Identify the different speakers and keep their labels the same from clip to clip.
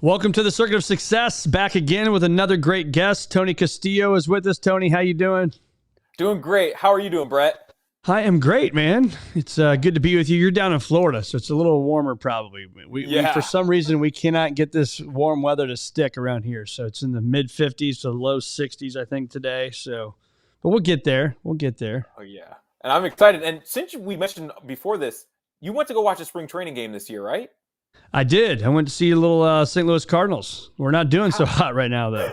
Speaker 1: Welcome to the Circuit of Success. Back again with another great guest. Tony Castillo is with us. Tony, how you doing?
Speaker 2: Doing great. How are you doing, Brett?
Speaker 1: I am great, man. It's good to be with you. You're down in Florida, so it's a little warmer probably. We for some reason, we cannot get this warm weather to stick around here. So it's in the mid-50s to low 60s, I think, today. So, but we'll get there. We'll get there.
Speaker 2: Oh, yeah. And I'm excited. And since we mentioned before this, you went to go watch a spring training game this year, right?
Speaker 1: I did. I went to see a little St. Louis Cardinals. We're not doing so hot right now, though.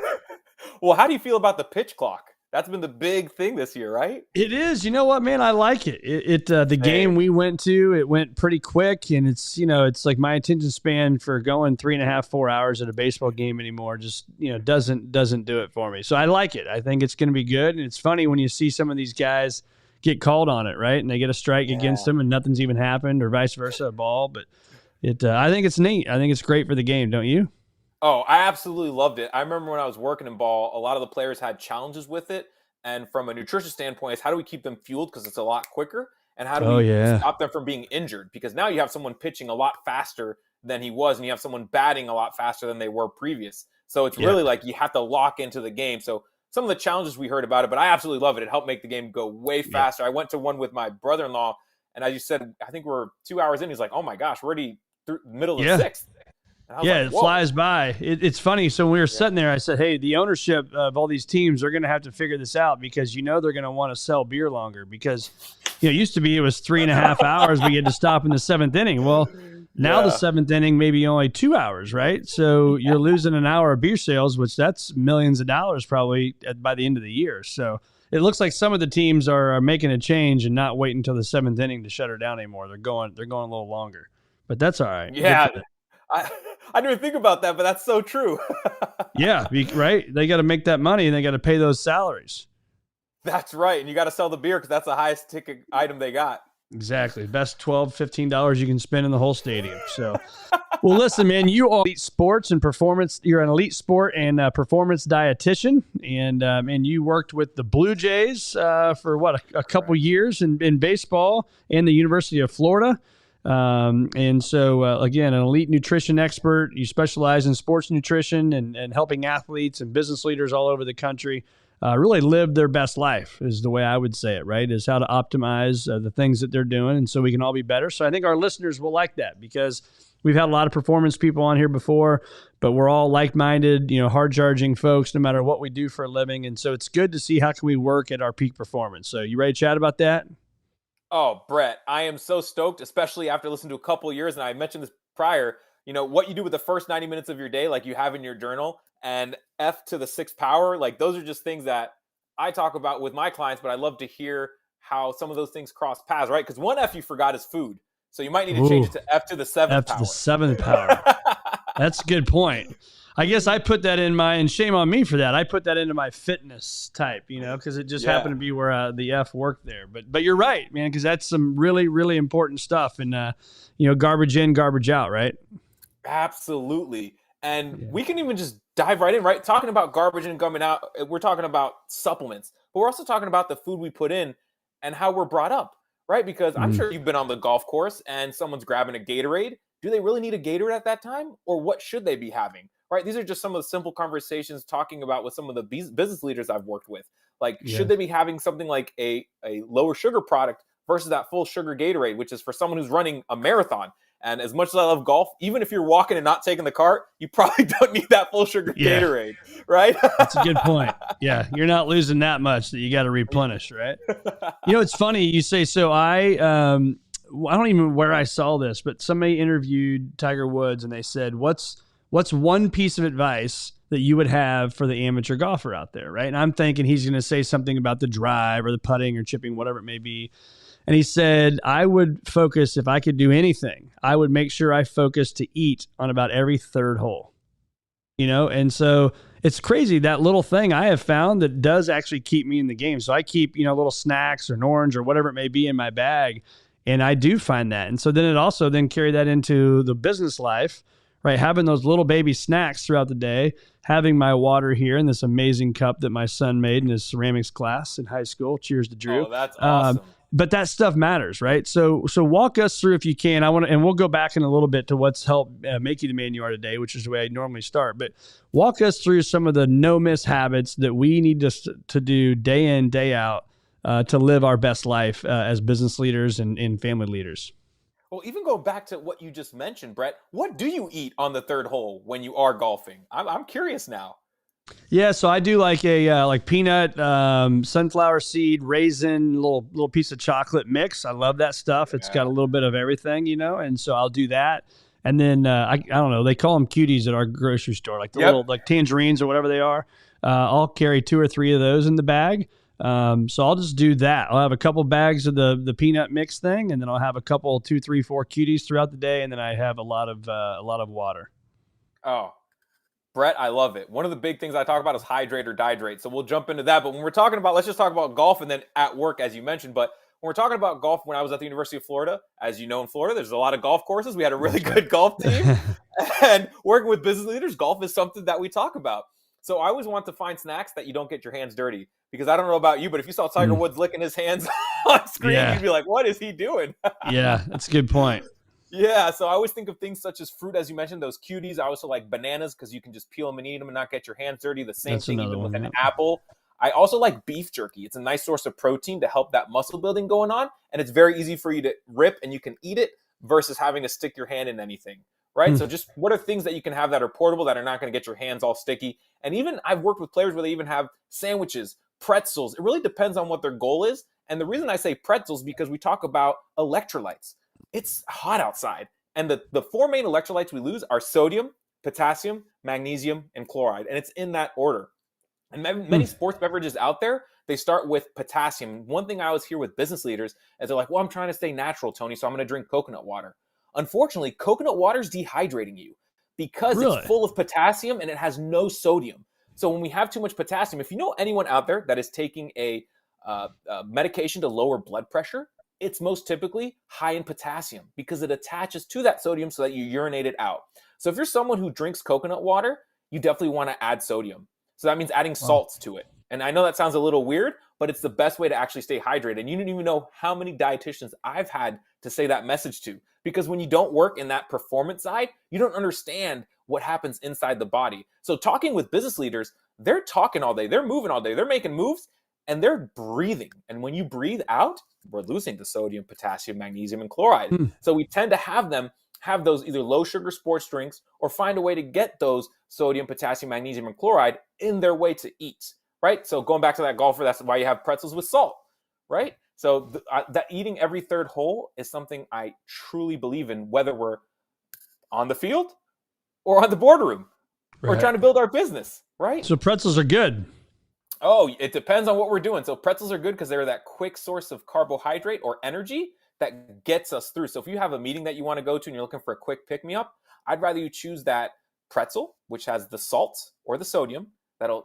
Speaker 2: Well, how do you feel about the pitch clock? That's been the big thing this year, right?
Speaker 1: It is. You know what, man? I like it. The game we went to, it went pretty quick, and it's like my attention span for going 3.5, 4 hours at a baseball game anymore just doesn't do it for me. So I like it. I think it's going to be good, and it's funny when you see some of these guys get called on it, right? And they get a strike against them, and nothing's even happened, or vice versa, a ball. But I think it's neat. I think it's great for the game, don't you?
Speaker 2: Oh, I absolutely loved it. I remember when I was working in ball, a lot of the players had challenges with it. And from a nutrition standpoint, is how do we keep them fueled because it's a lot quicker? And how do we stop them from being injured? Because now you have someone pitching a lot faster than he was, and you have someone batting a lot faster than they were previous. So it's really like you have to lock into the game. So some of the challenges we heard about it, but I absolutely love it. It helped make the game go way faster. I went to one with my brother-in-law, and as you said, I think we're 2 hours in. He's like, oh my gosh, we're already through middle of the sixth.
Speaker 1: Yeah, it flies by. It's funny. So when we were sitting there, I said, hey, the ownership of all these teams are going to have to figure this out because they're going to want to sell beer longer because it used to be it was 3.5 hours we had to stop in the seventh inning. Well, now the seventh inning maybe only 2 hours, right? So you're losing an hour of beer sales, which that's millions of dollars probably by the end of the year. So it looks like some of the teams are making a change and not waiting until the seventh inning to shut her down anymore. They're going a little longer, but that's all right.
Speaker 2: Yeah. I didn't even think about that, but that's so true.
Speaker 1: Yeah, right? They got to make that money, and they got to pay those salaries.
Speaker 2: That's right. And you got to sell the beer because that's the highest ticket item they got.
Speaker 1: Exactly. Best $12, $15 you can spend in the whole stadium. So, well, listen, man, you are elite sports and performance. You're an elite sport and performance dietitian. And you worked with the Blue Jays for, a couple years in baseball and the University of Florida. And so, again, an elite nutrition expert. You specialize in sports nutrition and helping athletes and business leaders all over the country really live their best life is the way I would say it, right? Is how to optimize the things that they're doing. And so we can all be better. So I think our listeners will like that because we've had a lot of performance people on here before, but we're all like-minded, hard-charging folks no matter what we do for a living. And so it's good to see how can we work at our peak performance. So you ready to chat about that?
Speaker 2: Oh, Brett, I am so stoked, especially after listening to a couple of years. And I mentioned this prior, what you do with the first 90 minutes of your day, like you have in your journal, and F to the sixth power, like those are just things that I talk about with my clients, but I love to hear how some of those things cross paths, right? Because one F you forgot is food. So you might need to change it to F to the seventh power.
Speaker 1: F to the seventh power. That's a good point. I guess I put that in and shame on me for that. I put that into my fitness type, because it just happened to be where the F worked there. But you're right, man, because that's some really, really important stuff. And, garbage in, garbage out, right?
Speaker 2: Absolutely. And we can even just dive right in, right? Talking about garbage in, garbage out, we're talking about supplements, but we're also talking about the food we put in and how we're brought up, right? Because I'm sure you've been on the golf course and someone's grabbing a Gatorade. Do they really need a Gatorade at that time? Or what should they be having? Right. These are just some of the simple conversations talking about with some of the business leaders I've worked with. Like, should they be having something like a lower sugar product versus that full sugar Gatorade, which is for someone who's running a marathon? And as much as I love golf, even if you're walking and not taking the cart, you probably don't need that full sugar Gatorade. Right.
Speaker 1: That's a good point. Yeah. You're not losing that much that you got to replenish. Right. It's funny you say so. I don't even know where I saw this, but somebody interviewed Tiger Woods and they said, What's one piece of advice that you would have for the amateur golfer out there, right? And I'm thinking he's going to say something about the drive or the putting or chipping, whatever it may be. And he said, I would focus, if I could do anything, I would make sure I focus to eat on about every third hole, And so it's crazy, that little thing I have found that does actually keep me in the game. So I keep, little snacks or an orange or whatever it may be in my bag. And I do find that. And so then it also then carry that into the business life, right? Having those little baby snacks throughout the day, having my water here in this amazing cup that my son made in his ceramics class in high school. Cheers to Drew.
Speaker 2: Oh, that's awesome.
Speaker 1: but that stuff matters, right? So walk us through if you can. And we'll go back in a little bit to what's helped make you the man you are today, which is the way I normally start. But walk us through some of the no miss habits that we need to do day in, day out to live our best life as business leaders and family leaders.
Speaker 2: Well, even go back to what you just mentioned, Brett, what do you eat on the third hole when you are golfing? I'm curious now.
Speaker 1: Yeah, so I do like a like peanut, sunflower seed, raisin, little piece of chocolate mix. I love that stuff. It's got a little bit of everything, and so I'll do that. And then I don't know, they call them cuties at our grocery store, like the little like tangerines or whatever they are. I'll carry 2 or 3 of those in the bag. So I'll just do that. I'll have a couple bags of the peanut mix thing, and then I'll have a couple 2, 3, 4 cuties throughout the day, and then I have a lot of water.
Speaker 2: Oh, Brett, I love it. One of the big things I talk about is hydrate or dihydrate. So we'll jump into that. But when we're talking about, let's just talk about golf and then at work, as you mentioned. But when we're talking about golf, when I was at the University of Florida, as you know, in Florida, there's a lot of golf courses. We had a really good golf team. And working with business leaders, golf is something that we talk about. So I always want to find snacks that you don't get your hands dirty. Because I don't know about you, but if you saw Tiger Woods licking his hands on screen, you'd be like, what is he doing?
Speaker 1: Yeah, that's a good point.
Speaker 2: Yeah, so I always think of things such as fruit, as you mentioned, those cuties. I also like bananas because you can just peel them and eat them and not get your hands dirty. The same thing even with an apple. I also like beef jerky. It's a nice source of protein to help that muscle building going on. And it's very easy for you to rip and you can eat it versus having to stick your hand in anything, right? So just what are things that you can have that are portable, that are not going to get your hands all sticky? And even I've worked with players where they even have sandwiches, pretzels. It really depends on what their goal is. And the reason I say pretzels because we talk about electrolytes. It's hot outside. And the 4 main electrolytes we lose are sodium, potassium, magnesium, and chloride. And it's in that order. And many sports beverages out there, they start with potassium. One thing I always hear with business leaders is they're like, well, I'm trying to stay natural, Tony, so I'm going to drink coconut water. Unfortunately, coconut water is dehydrating you because it's full of potassium and it has no sodium. So when we have too much potassium, if you know anyone out there that is taking a medication to lower blood pressure, it's most typically high in potassium because it attaches to that sodium so that you urinate it out. So if you're someone who drinks coconut water, you definitely want to add sodium. So that means adding salts to it. And I know that sounds a little weird, but it's the best way to actually stay hydrated. And you don't even know how many dietitians I've had to say that message to. Because when you don't work in that performance side, you don't understand what happens inside the body. So talking with business leaders, they're talking all day, they're moving all day, they're making moves, and they're breathing. And when you breathe out, we're losing the sodium, potassium, magnesium, and chloride. So we tend to have them have those either low sugar sports drinks or find a way to get those sodium, potassium, magnesium, and chloride in their way to eat, right? So going back to that golfer, that's why you have pretzels with salt, right? So that eating every third hole is something I truly believe in, whether we're on the field or on the boardroom or trying to build our business, right?
Speaker 1: So pretzels are good.
Speaker 2: Oh, it depends on what we're doing. So pretzels are good because they're that quick source of carbohydrate or energy that gets us through. So if you have a meeting that you want to go to and you're looking for a quick pick-me-up, I'd rather you choose that pretzel, which has the salt or the sodium that'll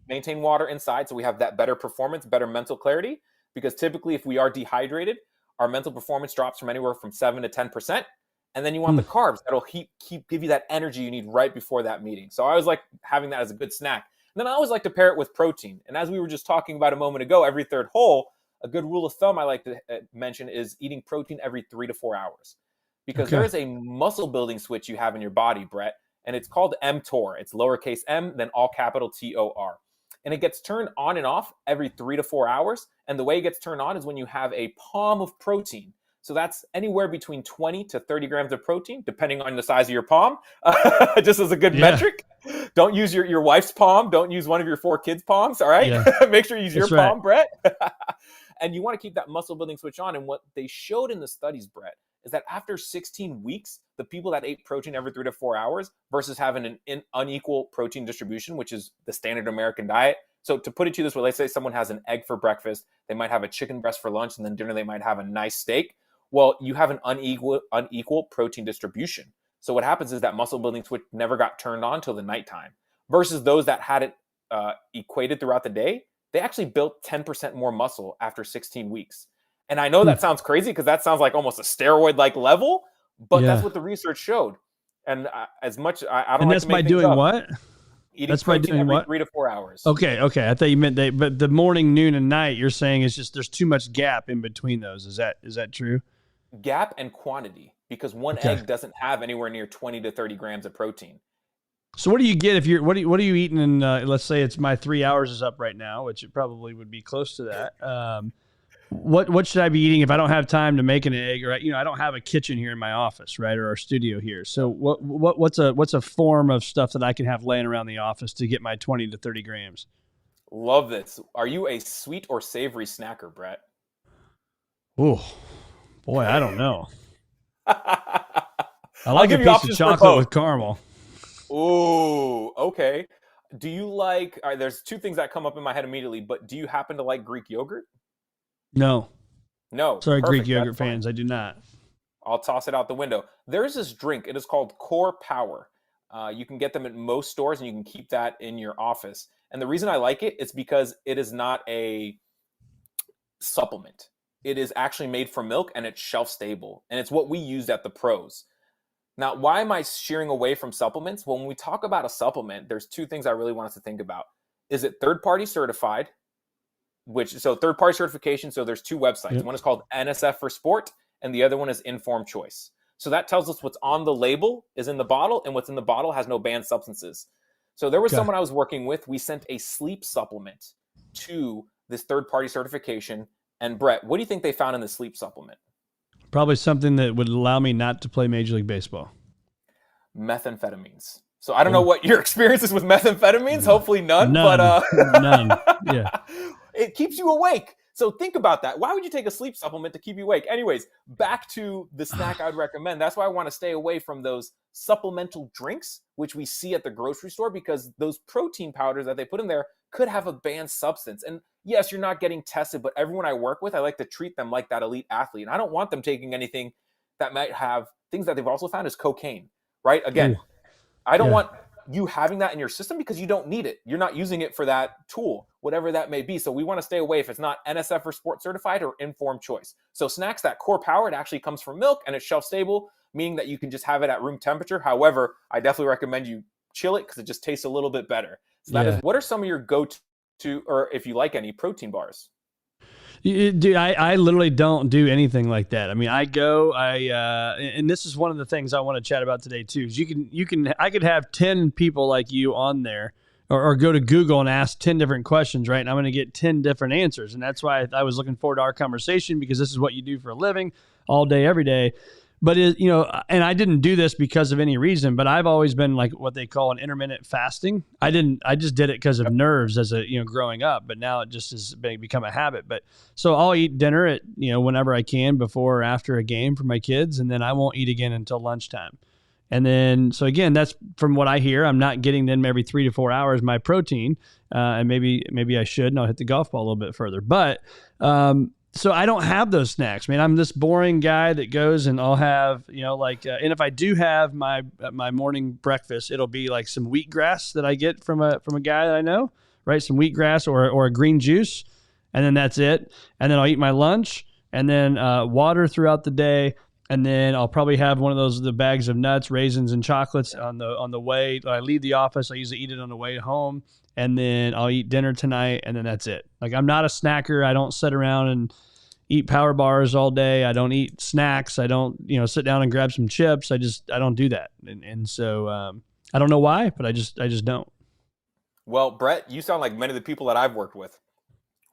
Speaker 2: maintain water inside. So we have that better performance, better mental clarity. Because typically if we are dehydrated, our mental performance drops from anywhere from 7 to 10%. And then you want the carbs that'll give you that energy you need right before that meeting. So I always like having that as a good snack. And then I always like to pair it with protein. And as we were just talking about a moment ago, every third hole, a good rule of thumb I like to mention is eating protein every 3 to 4 hours. Because there is a muscle building switch you have in your body, Brett, and it's called mTOR. It's lowercase m, then all capital TOR. And it gets turned on and off every 3 to 4 hours. And the way it gets turned on is when you have a palm of protein. So that's anywhere between 20 to 30 grams of protein, depending on the size of your palm, just as a good metric. Don't use your wife's palm. Don't use one of your 4 kids' palms, all right? Make sure you use your palm, Brett. And you want to keep that muscle building switch on. And what they showed in the studies, Brett, is that after 16 weeks, the people that ate protein every 3 to 4 hours versus having an unequal protein distribution, which is the standard American diet. So to put it to you this way, let's say someone has an egg for breakfast, they might have a chicken breast for lunch, and then dinner they might have a nice steak. Well, you have an unequal protein distribution. So what happens is that muscle building switch never got turned on till the nighttime. Versus those that had it equated throughout the day, they actually built 10% more muscle after 16 weeks. And I know that sounds crazy because that sounds like almost a steroid-like level, but that's what the research showed. And as much I don't.
Speaker 1: And
Speaker 2: like
Speaker 1: that's
Speaker 2: to make
Speaker 1: by
Speaker 2: things
Speaker 1: doing
Speaker 2: up.
Speaker 1: what?
Speaker 2: Eating
Speaker 1: That's by
Speaker 2: protein
Speaker 1: doing
Speaker 2: every
Speaker 1: what?
Speaker 2: 3 to 4 hours.
Speaker 1: Okay. I thought you meant but the morning, noon, and night. You're saying it's just there's too much gap in between those. Is that true?
Speaker 2: Gap and quantity, because one
Speaker 1: Okay.
Speaker 2: egg doesn't have anywhere near 20 to 30 grams of protein.
Speaker 1: So what do you get if you're what are you eating in? Let's say it's my 3 hours is up right now, which it probably would be close to that. What should I be eating if I don't have time to make an egg, or I don't have a kitchen here in my office, right, or our studio here? So what's a form of stuff that I can have laying around the office to get my 20 to 30 grams?
Speaker 2: Love this. Are you a sweet or savory snacker, Brett?
Speaker 1: Oh boy, I don't know. I
Speaker 2: I'll
Speaker 1: like a
Speaker 2: give you
Speaker 1: piece of
Speaker 2: options for
Speaker 1: chocolate
Speaker 2: both.
Speaker 1: with caramel.
Speaker 2: Ooh, okay. Do you like, all right, there's two things that come up in my head immediately, but do you happen to like Greek yogurt?
Speaker 1: No,
Speaker 2: No,
Speaker 1: sorry, Greek
Speaker 2: perfect. That's
Speaker 1: yogurt
Speaker 2: fine.
Speaker 1: fans, I do not.
Speaker 2: I'll toss it out the window. There's this drink. It is called Core Power. You can get them at most stores, and you can keep that in your office. And the reason I like it is because it is not a supplement. It is actually made from milk, and it's shelf stable. And it's what we used at the pros. Now, why am I shearing away from supplements? Well, when we talk about a supplement, there's two things I really want us to think about. Is it third-party certified? So third-party certification. So there's two websites.
Speaker 1: Yep.
Speaker 2: One is called NSF for Sport, and the other one is Informed Choice. So that tells us what's on the label is in the bottle, and what's in the bottle has no banned substances. So there was someone I was working with. We sent a sleep supplement to this third-party certification. And Brett, what do you think they found in the sleep supplement?
Speaker 1: Probably something that would allow me not to play Major League Baseball.
Speaker 2: Methamphetamines. So I don't know what your experience is with methamphetamines. Hopefully none. But
Speaker 1: None. Yeah.
Speaker 2: It keeps you awake. So think about that. Why would you take a sleep supplement to keep you awake? Anyways, back to the snack I'd recommend. That's why I want to stay away from those supplemental drinks, which we see at the grocery store, because those protein powders that they put in there could have a banned substance. And yes, you're not getting tested, but everyone I work with, I like to treat them like that elite athlete. And I don't want them taking anything that might have things that they've also found is cocaine, right? Again,
Speaker 1: Ooh.
Speaker 2: I don't want you having that in your system because you don't need it. You're not using it for that tool, whatever that may be. So we want to stay away if it's not NSF or Sport certified or Informed Choice. So snacks, that Core Power, it actually comes from milk and it's shelf stable, meaning that you can just have it at room temperature. However, I definitely recommend you chill it because it just tastes a little bit better. So that is, what are some of your go-to, or if you like any, protein bars?
Speaker 1: Dude, I literally don't do anything like that. I mean, and this is one of the things I want to chat about today too. Is I could have 10 people like you on there, or go to Google and ask 10 different questions, right? And I'm going to get 10 different answers. And that's why I was looking forward to our conversation, because this is what you do for a living all day, every day. But and I didn't do this because of any reason, but I've always been like what they call an intermittent fasting. I just did it because of nerves as growing up, but now it just has become a habit. But so I'll eat dinner at, whenever I can, before or after a game for my kids. And then I won't eat again until lunchtime. And then, so again, that's from what I hear. I'm not getting them every 3 to 4 hours, my protein. And maybe I should, and I'll hit the golf ball a little bit further. But, so I don't have those snacks, man. I'm this boring guy that goes and I'll have, and if I do have my morning breakfast, it'll be like some wheatgrass that I get from a guy that I know, right? Some wheatgrass or a green juice, and then that's it. And then I'll eat my lunch, and then water throughout the day, and then I'll probably have one of the bags of nuts, raisins, and chocolates on the way. I leave the office. I usually eat it on the way home. And then I'll eat dinner tonight, and then that's it. Like, I'm not a snacker. I don't sit around and eat power bars all day. I don't eat snacks. I don't, sit down and grab some chips. I don't do that. And so I don't know why, but I just don't.
Speaker 2: Well, Brett, you sound like many of the people that I've worked with,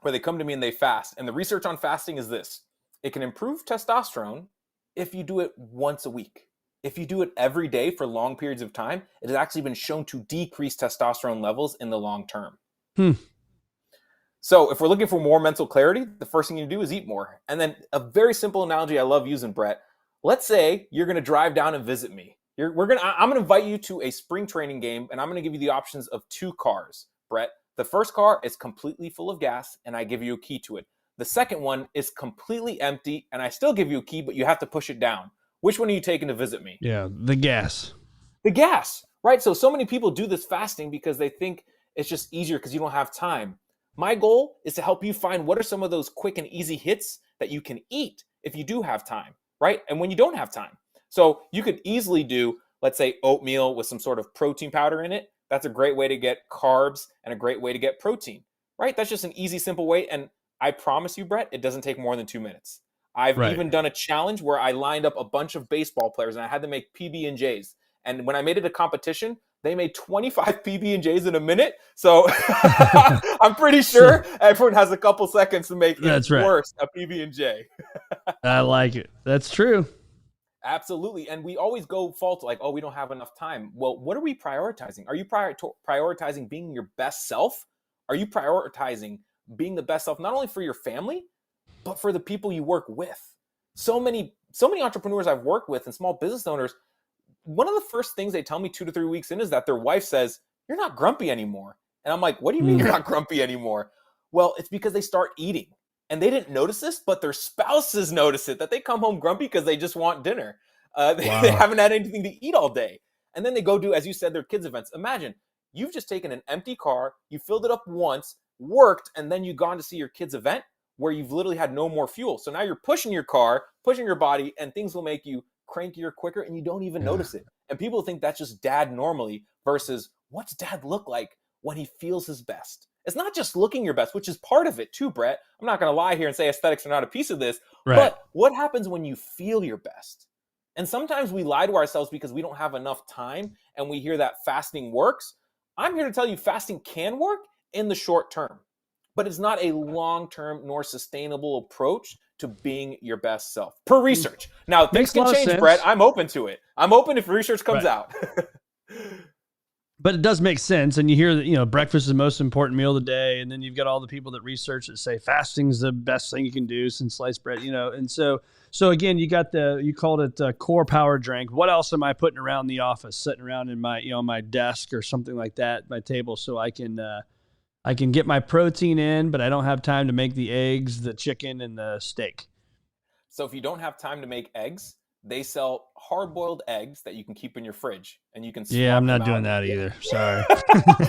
Speaker 2: where they come to me and they fast. And the research on fasting is this: it can improve testosterone if you do it once a week. If you do it every day for long periods of time, it has actually been shown to decrease testosterone levels in the long term. So if we're looking for more mental clarity, the first thing you do is eat more. And then a very simple analogy I love using, Brett. Let's say you're going to drive down and visit me. I'm going to invite you to a spring training game, and I'm going to give you the options of 2 cars, Brett. The first car is completely full of gas, and I give you a key to it. The second one is completely empty, and I still give you a key, but you have to push it down. Which one are you taking to visit me?
Speaker 1: Yeah, the gas.
Speaker 2: The gas, right? So many people do this fasting because they think it's just easier because you don't have time. My goal is to help you find what are some of those quick and easy hits that you can eat if you do have time, right? And when you don't have time. So you could easily do, let's say, oatmeal with some sort of protein powder in it, That's a great way to get carbs and a great way to get protein, right? That's just an easy, simple way. And I promise you, Brett, it doesn't take more than 2 minutes. I've
Speaker 1: Right.
Speaker 2: even done a challenge where I lined up a bunch of baseball players and I had to make PB&Js. And when I made it a competition, they made 25 PB&Js in a minute. So I'm pretty sure everyone has a couple seconds to make
Speaker 1: That's right.
Speaker 2: worse a PB&J.
Speaker 1: I like it. That's true.
Speaker 2: Absolutely. And we always go fault like, oh, we don't have enough time. Well, what are we prioritizing? Are you prioritizing being your best self? Are you prioritizing being the best self, not only for your family, but for the people you work with? So many entrepreneurs I've worked with and small business owners, one of the first things they tell me 2 to 3 weeks in is that their wife says, you're not grumpy anymore. And I'm like, what do you mean you're not grumpy anymore? Well, it's because they start eating. And they didn't notice this, but their spouses notice it, that they come home grumpy because they just want dinner. They haven't had anything to eat all day. And then they go do, as you said, their kids' events. Imagine, you've just taken an empty car, you filled it up once, worked, and then you've gone to see your kids' event where you've literally had no more fuel. So now you're pushing your car, pushing your body, and things will make you crankier quicker, and you don't even notice it. And people think that's just dad normally versus what's dad look like when he feels his best? It's not just looking your best, which is part of it too, Brett. I'm not going to lie here and say aesthetics are not a piece of this, but what happens when you feel your best? And sometimes we lie to ourselves because we don't have enough time and we hear that fasting works. I'm here to tell you fasting can work in the short term, but it's not a long-term nor sustainable approach to being your best self per research. Now, things can change, Brett. I'm open to it. I'm open if research comes out.
Speaker 1: But it does make sense. And you hear that, breakfast is the most important meal of the day. And then you've got all the people that research that say fasting is the best thing you can do since sliced bread, And so again, you called it a core power drink. What else am I putting around the office, sitting around in my, my desk or something like that, my table, so I can get my protein in, but I don't have time to make the eggs, the chicken, and the steak.
Speaker 2: So if you don't have time to make eggs, they sell hard-boiled eggs that you can keep in your fridge, and you can.
Speaker 1: Yeah, I'm not doing that either. Sorry.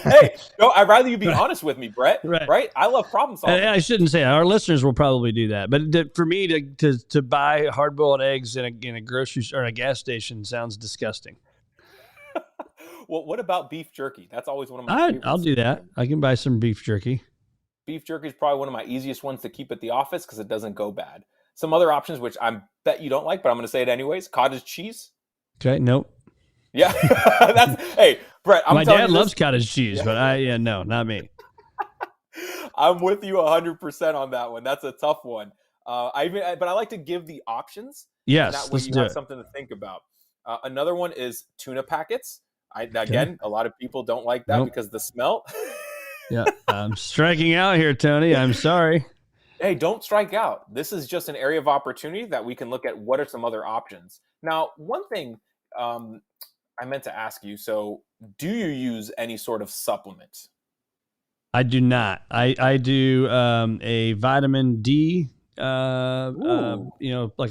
Speaker 2: Hey, no, I'd rather you be honest with me, Brett. Right? I love problem solving.
Speaker 1: I shouldn't say that. Our listeners will probably do that, but for me to buy hard-boiled eggs in a grocery store or a gas station sounds disgusting.
Speaker 2: Well, what about beef jerky? That's always one of my favorites.
Speaker 1: I'll do that. I can buy some beef jerky.
Speaker 2: Beef jerky is probably one of my easiest ones to keep at the office because it doesn't go bad. Some other options, which I bet you don't like, but I'm going to say it anyways. Cottage cheese.
Speaker 1: Okay, nope.
Speaker 2: Yeah. Hey, Brett,
Speaker 1: my dad loves cottage cheese, but no, not me.
Speaker 2: I'm with you 100% on that one. That's a tough one. But I like to give the options.
Speaker 1: Yes,
Speaker 2: that way you have something to think about. Another one is tuna packets. Again, a lot of people don't like that because the smell.
Speaker 1: Yeah, I'm striking out here, Tony. I'm sorry.
Speaker 2: Hey, don't strike out. This is just an area of opportunity that we can look at what are some other options. Now, one thing I meant to ask you, so do you use any sort of supplement?
Speaker 1: I do not. I do a vitamin D, like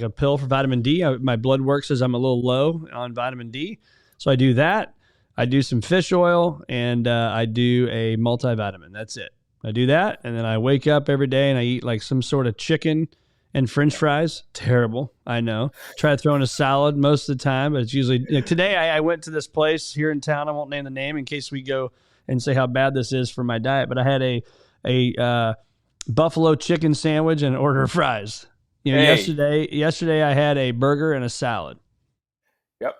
Speaker 1: a pill for vitamin D. My blood work says I'm a little low on vitamin D. So I do that. I do some fish oil, and I do a multivitamin. That's it. I do that, and then I wake up every day and I eat like some sort of chicken and French fries. Terrible, I know. Try to throw in a salad most of the time, but it's usually today. I went to this place here in town. I won't name the name in case we go and say how bad this is for my diet. But I had a buffalo chicken sandwich and an order of fries. Yesterday I had a burger and a salad.
Speaker 2: Yep.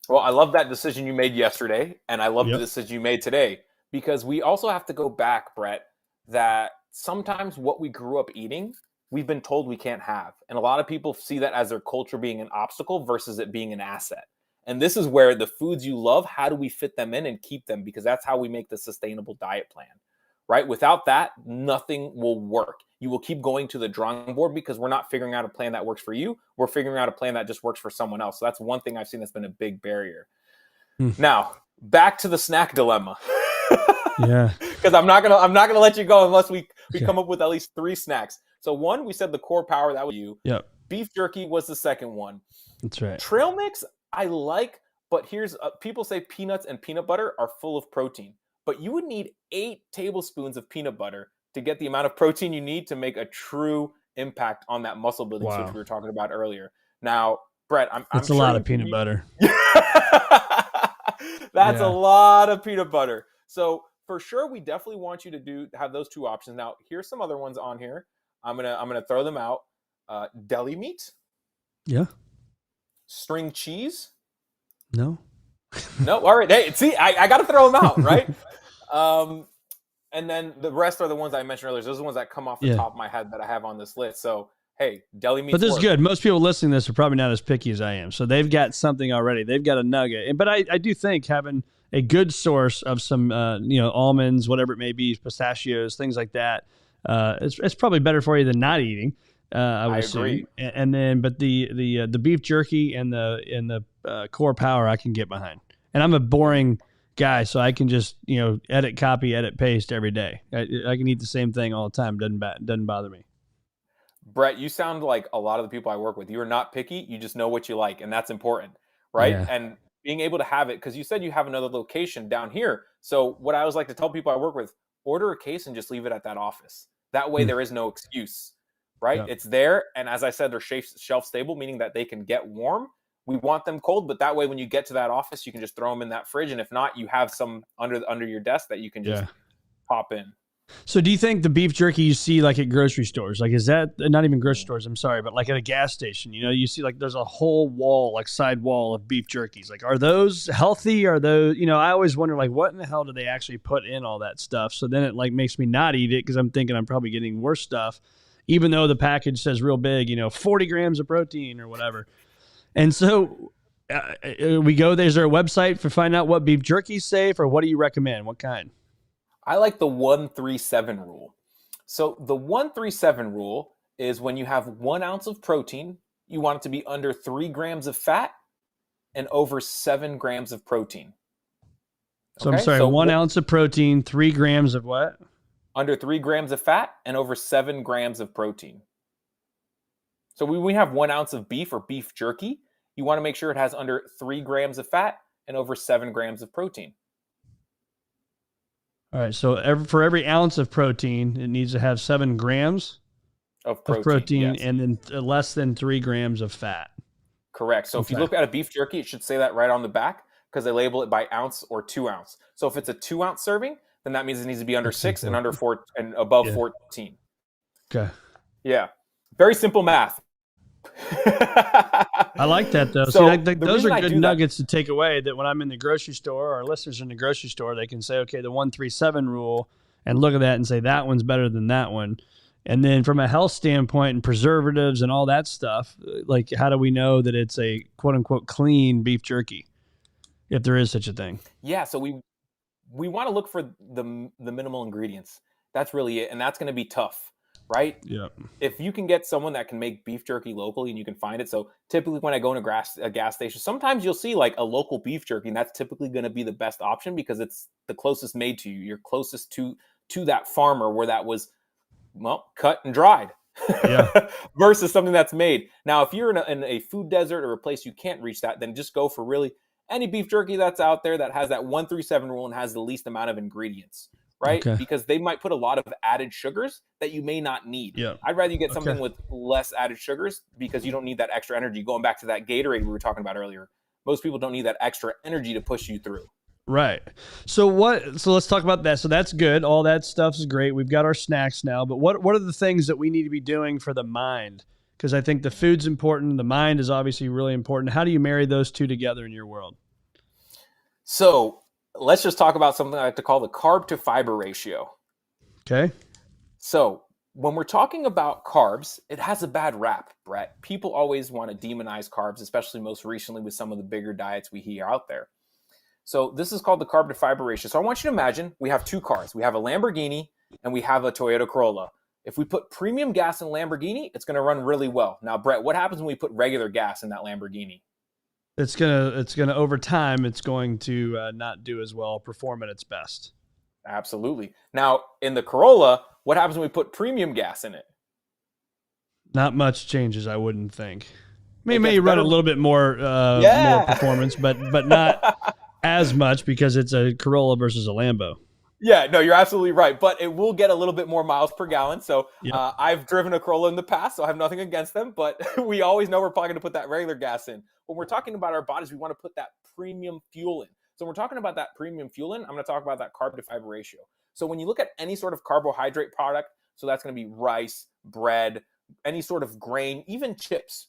Speaker 2: Well, I love that decision you made yesterday, and I love the decision you made today, because we also have to go back, Brett, that sometimes what we grew up eating, we've been told we can't have. And a lot of people see that as their culture being an obstacle versus it being an asset. And this is where the foods you love, how do we fit them in and keep them? Because that's how we make the sustainable diet plan, right? Without that, nothing will work. You will keep going to the drawing board because we're not figuring out a plan that works for you. We're figuring out a plan that just works for someone else. So that's one thing I've seen that's been a big barrier. Now, back to the snack dilemma.
Speaker 1: Yeah.
Speaker 2: Because I'm not gonna let you go unless we come up with at least 3 snacks. So one, we said the core power, that was you.
Speaker 1: Yep.
Speaker 2: Beef jerky was the second one.
Speaker 1: That's right.
Speaker 2: Trail mix, I like, but here's people say peanuts and peanut butter are full of protein, but you would need 8 tablespoons of peanut butter to get the amount of protein you need to make a true impact on that muscle building switch we were talking about earlier. Now, Brett,
Speaker 1: that's a lot of peanut butter.
Speaker 2: That's a lot of peanut butter. So for sure, we definitely want you to have those two options. Now, here's some other ones on here. I'm gonna throw them out. Deli meat.
Speaker 1: Yeah.
Speaker 2: String cheese.
Speaker 1: No.
Speaker 2: No. All right. Hey, see, I got to throw them out, right? And then the rest are the ones I mentioned earlier. Those are the ones that come off the top of my head that I have on this list. So, hey, deli meat.
Speaker 1: But this is good. Most people listening to this are probably not as picky as I am. So they've got something already. They've got a nugget. But I do think having a good source of some, almonds, whatever it may be, pistachios, things like that, it's probably better for you than not eating. I would
Speaker 2: agree.
Speaker 1: assume. And then, but the beef jerky and the core power I can get behind. And I'm a boring guy, so I can just edit, copy, edit, paste every day. I can eat the same thing all the time. Doesn't bother me.
Speaker 2: Brett, you sound like a lot of the people I work with. You are not picky. You just know what you like, and that's important, right?
Speaker 1: Yeah.
Speaker 2: And being able to have it, because you said you have another location down here. So what I always like to tell people I work with, order a case and just leave it at that office. That way there is no excuse, right?
Speaker 1: Yep.
Speaker 2: It's there. And as I said, they're shelf stable, meaning that they can get warm. We want them cold, but that way when you get to that office, you can just throw them in that fridge. And if not, you have some under your desk that you can just pop in.
Speaker 1: So do you think the beef jerky you see like at grocery stores, like is that not even grocery stores, I'm sorry, but like at a gas station, you see like there's a whole wall, like side wall of beef jerkies. Like, are those healthy? Are those, I always wonder like what in the hell do they actually put in all that stuff? So then it like makes me not eat it because I'm thinking I'm probably getting worse stuff, even though the package says real big, 40 grams of protein or whatever. And so we go, there's there a website for finding out what beef jerky is safe, or what do you recommend? What kind?
Speaker 2: I like the 1-3-7 rule. So the 1-3-7 rule is when you have 1 ounce of protein, you want it to be under 3 grams of fat and over 7 grams of protein.
Speaker 1: So I'm sorry, 1 ounce of protein, 3 grams of what?
Speaker 2: Under 3 grams of fat and over 7 grams of protein. So when we have 1 ounce of beef or beef jerky, you want to make sure it has under 3 grams of fat and over 7 grams of protein.
Speaker 1: All right, so for every ounce of protein, it needs to have 7 grams
Speaker 2: of protein, yes.
Speaker 1: And then less than 3 grams of fat.
Speaker 2: Correct. So if you look at a beef jerky, it should say that right on the back because they label it by ounce or 2 ounce. So if it's a 2 ounce serving, then that means it needs to be under 6 and under 4 and above 14.
Speaker 1: Okay.
Speaker 2: Yeah. Very simple math.
Speaker 1: I like that though. So those are good nuggets to take away, that when I'm in the grocery store, or listeners in the grocery store, they can say, okay, the 1-3-7 rule, and look at that and say that one's better than that one. And then from a health standpoint and preservatives and all that stuff, like how do we know that it's a quote unquote clean beef jerky, if there is such a thing?
Speaker 2: Yeah. So we want to look for the minimal ingredients. That's really it. And that's going to be tough. Right?
Speaker 1: Yeah.
Speaker 2: If you can get someone that can make beef jerky locally and you can find it. So typically when I go in a gas station, sometimes you'll see like a local beef jerky, and that's typically going to be the best option because it's the closest made to you. You're closest to that farmer where that was, cut and dried.
Speaker 1: Yeah.
Speaker 2: Versus something that's made. Now, if you're in a food desert or a place you can't reach that, then just go for really any beef jerky that's out there that has that 1-3-7 rule and has the least amount of ingredients. Right? Okay. Because they might put a lot of added sugars that you may not need.
Speaker 1: Yeah.
Speaker 2: I'd rather you get something with less added sugars because you don't need that extra energy. Going back to that Gatorade we were talking about earlier, most people don't need that extra energy to push you through.
Speaker 1: Right. So let's talk about that. So that's good. All that stuff is great. We've got our snacks now, but what are the things that we need to be doing for the mind? Because I think the food's important. The mind is obviously really important. How do you marry those two together in your world?
Speaker 2: So let's just talk about something I like to call the carb to fiber ratio.
Speaker 1: Okay.
Speaker 2: So when we're talking about carbs, it has a bad rap, Brett. People always want to demonize carbs, especially most recently with some of the bigger diets we hear out there. So this is called the carb to fiber ratio. So I want you to imagine we have 2 cars. We have a Lamborghini and we have a Toyota Corolla. If we put premium gas in Lamborghini, it's going to run really well. Now, Brett, what happens when we put regular gas in that Lamborghini?
Speaker 1: It's gonna over time, it's going to not do as well, perform at its best.
Speaker 2: Absolutely. Now, in the Corolla, what happens when we put premium gas in it?
Speaker 1: Not much changes, I wouldn't think. May run a little bit more more performance, but not as much because it's a Corolla versus a Lambo.
Speaker 2: Yeah, no, you're absolutely right. But it will get a little bit more miles per gallon. So I've driven a Corolla in the past, so I have nothing against them. But we always know we're probably going to put that regular gas in. When we're talking about our bodies, we want to put that premium fuel in. So we're talking about that premium fueling. I'm going to talk about that carb to fiber ratio. So when you look at any sort of carbohydrate product, so that's going to be rice, bread, any sort of grain, even chips,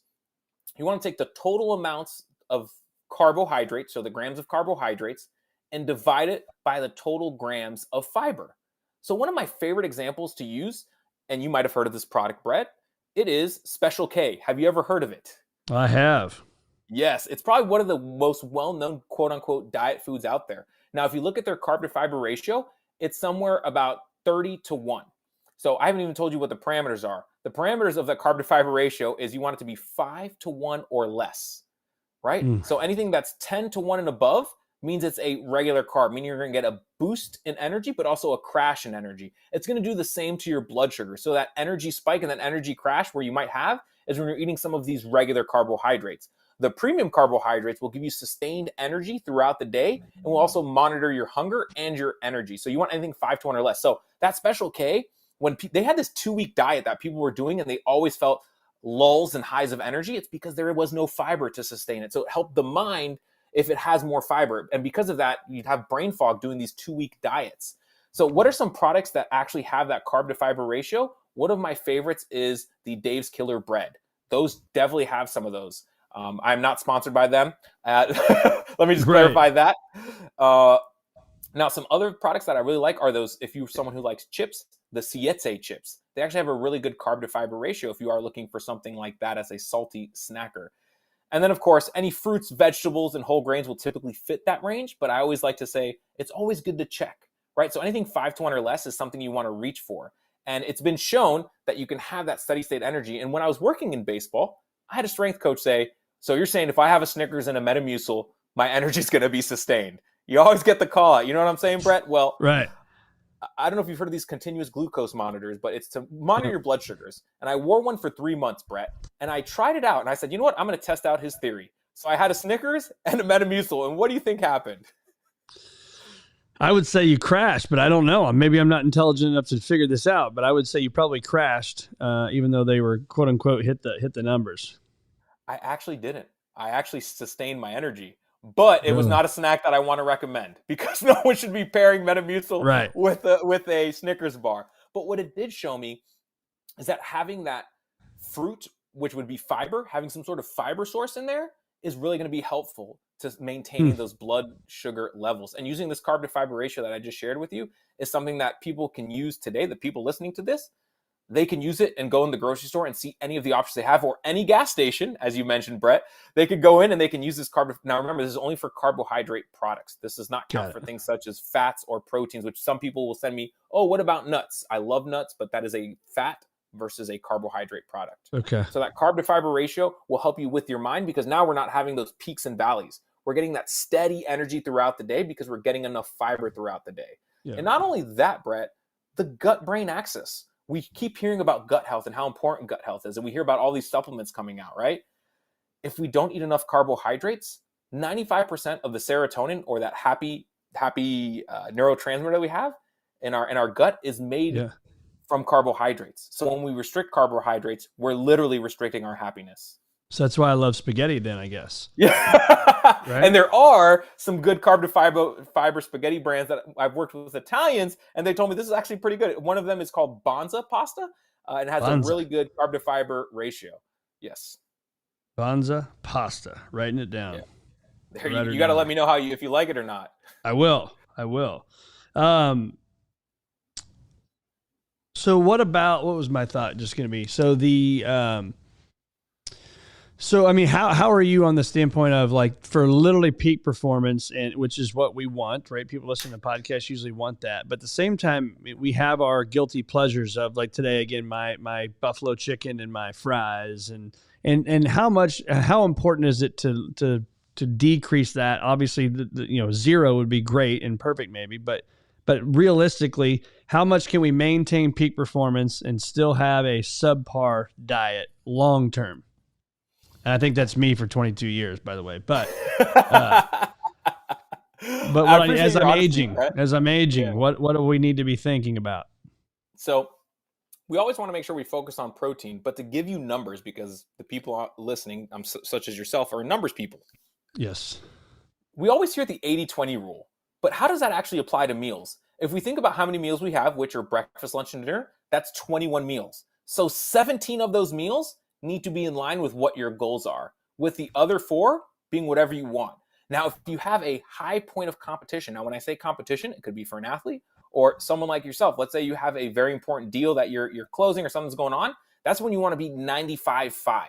Speaker 2: you want to take the total amounts of carbohydrates, so the grams of carbohydrates, and divide it by the total grams of fiber. So one of my favorite examples to use, and you might have heard of this product, Brett, it is Special K. Have you ever heard of it?
Speaker 1: I have.
Speaker 2: Yes, it's probably one of the most well-known quote-unquote diet foods out there. Now, if you look at their carb to fiber ratio, it's somewhere about 30-1. So I haven't even told you what the parameters are. The parameters of the carb to fiber ratio is you want it to be 5-1 or less, right? So anything that's 10-1 and above means it's a regular carb, meaning you're going to get a boost in energy, but also a crash in energy. It's going to do the same to your blood sugar. So that energy spike and that energy crash where you might have is when you're eating some of these regular carbohydrates. The premium carbohydrates will give you sustained energy throughout the day and will also monitor your hunger and your energy. So you want anything 5-1 or less. So that Special K, when they had this 2-week diet that people were doing and they always felt lulls and highs of energy, it's because there was no fiber to sustain it. So it helped the mind if it has more fiber. And because of that, you'd have brain fog doing these 2-week diets. So what are some products that actually have that carb to fiber ratio? One of my favorites is the Dave's Killer Bread. Those definitely have some of those. I'm not sponsored by them. Let me just clarify that. Now, some other products that I really like are those, if you're someone who likes chips, the Siete chips. They actually have a really good carb to fiber ratio if you are looking for something like that as a salty snacker. And then, of course, any fruits, vegetables, and whole grains will typically fit that range. But I always like to say it's always good to check, right? So anything 5-1 or less is something you want to reach for. And it's been shown that you can have that steady state energy. And when I was working in baseball, I had a strength coach say, so you're saying if I have a Snickers and a Metamucil, my energy is going to be sustained. You always get the call out. You know what I'm saying, Brett? Well,
Speaker 1: right.
Speaker 2: I don't know if you've heard of these continuous glucose monitors, but it's to monitor your blood sugars. And I wore one for 3 months, Brett. And I tried it out. And I said, you know what? I'm going to test out his theory. So I had a Snickers and a Metamucil. And what do you think happened?
Speaker 1: I would say you crashed, but I don't know. Maybe I'm not intelligent enough to figure this out, but I would say you probably crashed, even though they were quote unquote hit the numbers.
Speaker 2: I actually didn't. I actually sustained my energy, but it was not a snack that I want to recommend because no one should be pairing Metamucil with a Snickers bar. But what it did show me is that having that fruit, which would be fiber, having some sort of fiber source in there is really going to be helpful to maintaining those blood sugar levels. And using this carb to fiber ratio that I just shared with you is something that people can use today. The people listening to this, they can use it and go in the grocery store and see any of the options they have, or any gas station, as you mentioned, Brett. They could go in and they can use this carb. Now, remember, this is only for carbohydrate products. This does not count for things such as fats or proteins, which some people will send me, oh, what about nuts? I love nuts, but that is a fat versus a carbohydrate product.
Speaker 1: Okay.
Speaker 2: So that carb to fiber ratio will help you with your mind because now we're not having those peaks and valleys. We're getting that steady energy throughout the day because we're getting enough fiber throughout the day. Yeah. And not only that, Brett, the gut-brain axis. We keep hearing about gut health and how important gut health is. And we hear about all these supplements coming out, right? If we don't eat enough carbohydrates, 95% of the serotonin, or that happy neurotransmitter that we have in our gut, is made from carbohydrates. So when we restrict carbohydrates, we're literally restricting our happiness.
Speaker 1: So that's why I love spaghetti then, I guess.
Speaker 2: Yeah. Right? And there are some good carb to fiber spaghetti brands that I've worked with Italians, and they told me this is actually pretty good. One of them is called Banza pasta, and it has a really good carb to fiber ratio. Yes.
Speaker 1: Banza pasta. Writing it down.
Speaker 2: Yeah. There, you got to let me know if you like it or not.
Speaker 1: I will. So what was my thought just going to be? So So, I mean, how are you on the standpoint of like for literally peak performance, and which is what we want, right? People listening to podcasts usually want that. But at the same time, we have our guilty pleasures of like today, again, my buffalo chicken and my fries and how important is it to decrease that? Obviously, zero would be great and perfect maybe, but realistically, how much can we maintain peak performance and still have a subpar diet long term? And I think that's me for 22 years, by the way. But as I'm aging, what do we need to be thinking about?
Speaker 2: So we always want to make sure we focus on protein, but to give you numbers, because the people listening, such as yourself, are numbers people.
Speaker 1: Yes.
Speaker 2: we always hear the 80-20 rule, but how does that actually apply to meals? If we think about how many meals we have, which are breakfast, lunch, and dinner, that's 21 meals. So 17 of those meals need to be in line with what your goals are, with the other 4 being whatever you want. Now, if you have a high point of competition, now when I say competition, it could be for an athlete or someone like yourself. Let's say you have a very important deal that you're closing or something's going on. That's when you want to be 95-5.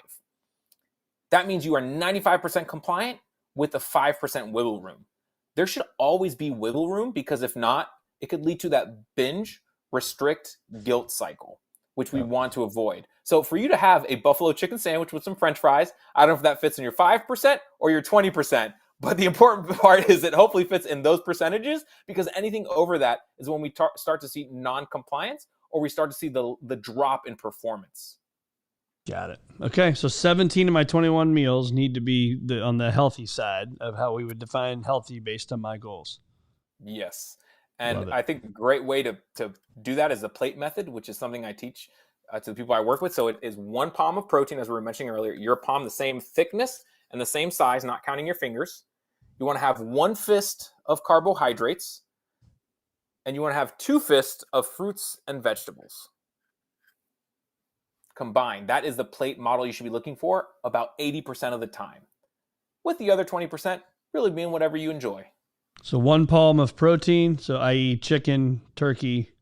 Speaker 2: That means you are 95% compliant with a 5% wiggle room. There should always be wiggle room, because if not, it could lead to that binge, restrict, guilt cycle, which we want to avoid. So for you to have a buffalo chicken sandwich with some French fries, I don't know if that fits in your 5% or your 20%, but the important part is it hopefully fits in those percentages, because anything over that is when we start to see non-compliance, or we start to see the drop in performance.
Speaker 1: Got it. Okay, so 17 of my 21 meals need to be on the healthy side of how we would define healthy based on my goals.
Speaker 2: Yes. And I think a great way to do that is the plate method, which is something I teach to the people I work with. So it is 1 palm of protein, as we were mentioning earlier, your palm, the same thickness and the same size, not counting your fingers. You want to have 1 fist of carbohydrates, and you want to have 2 fists of fruits and vegetables combined. That is the plate model you should be looking for about 80% of the time, with the other 20% really being whatever you enjoy.
Speaker 1: So 1 palm of protein, so i.e. chicken, turkey,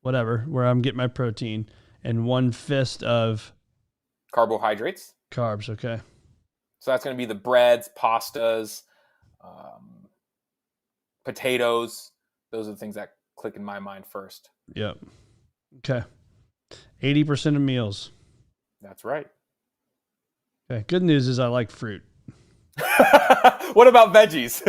Speaker 1: whatever, where I'm getting my protein, and 1 fist of
Speaker 2: carbohydrates.
Speaker 1: Carbs, okay.
Speaker 2: So that's going to be the breads, pastas, potatoes. Those are the things that click in my mind first.
Speaker 1: Yep. Okay. 80% of meals.
Speaker 2: That's right.
Speaker 1: Okay. Good news is I like fruit.
Speaker 2: What about veggies?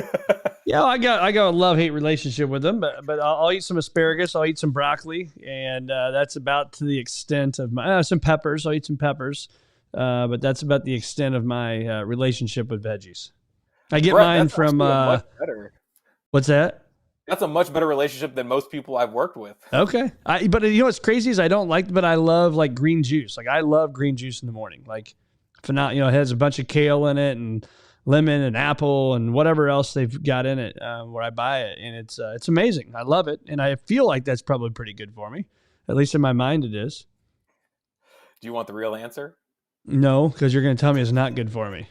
Speaker 1: Yeah, I got a love-hate relationship with them, but I'll eat some asparagus, I'll eat some broccoli, and that's about to the extent of my some peppers. I'll eat some peppers, but that's about the extent of my relationship with veggies. I get mine from
Speaker 2: much better.
Speaker 1: What's that?
Speaker 2: That's a much better relationship than most people I've worked with.
Speaker 1: Okay, but you know what's crazy is I don't like, but I love like green juice. Like I love green juice in the morning. Like, it has a bunch of kale in it and lemon and apple and whatever else they've got in it where I buy it, and it's amazing. I love it, and I feel like that's probably pretty good for me. At least in my mind, it is.
Speaker 2: Do you want the real answer?
Speaker 1: No, because you're going to tell me it's not good for me.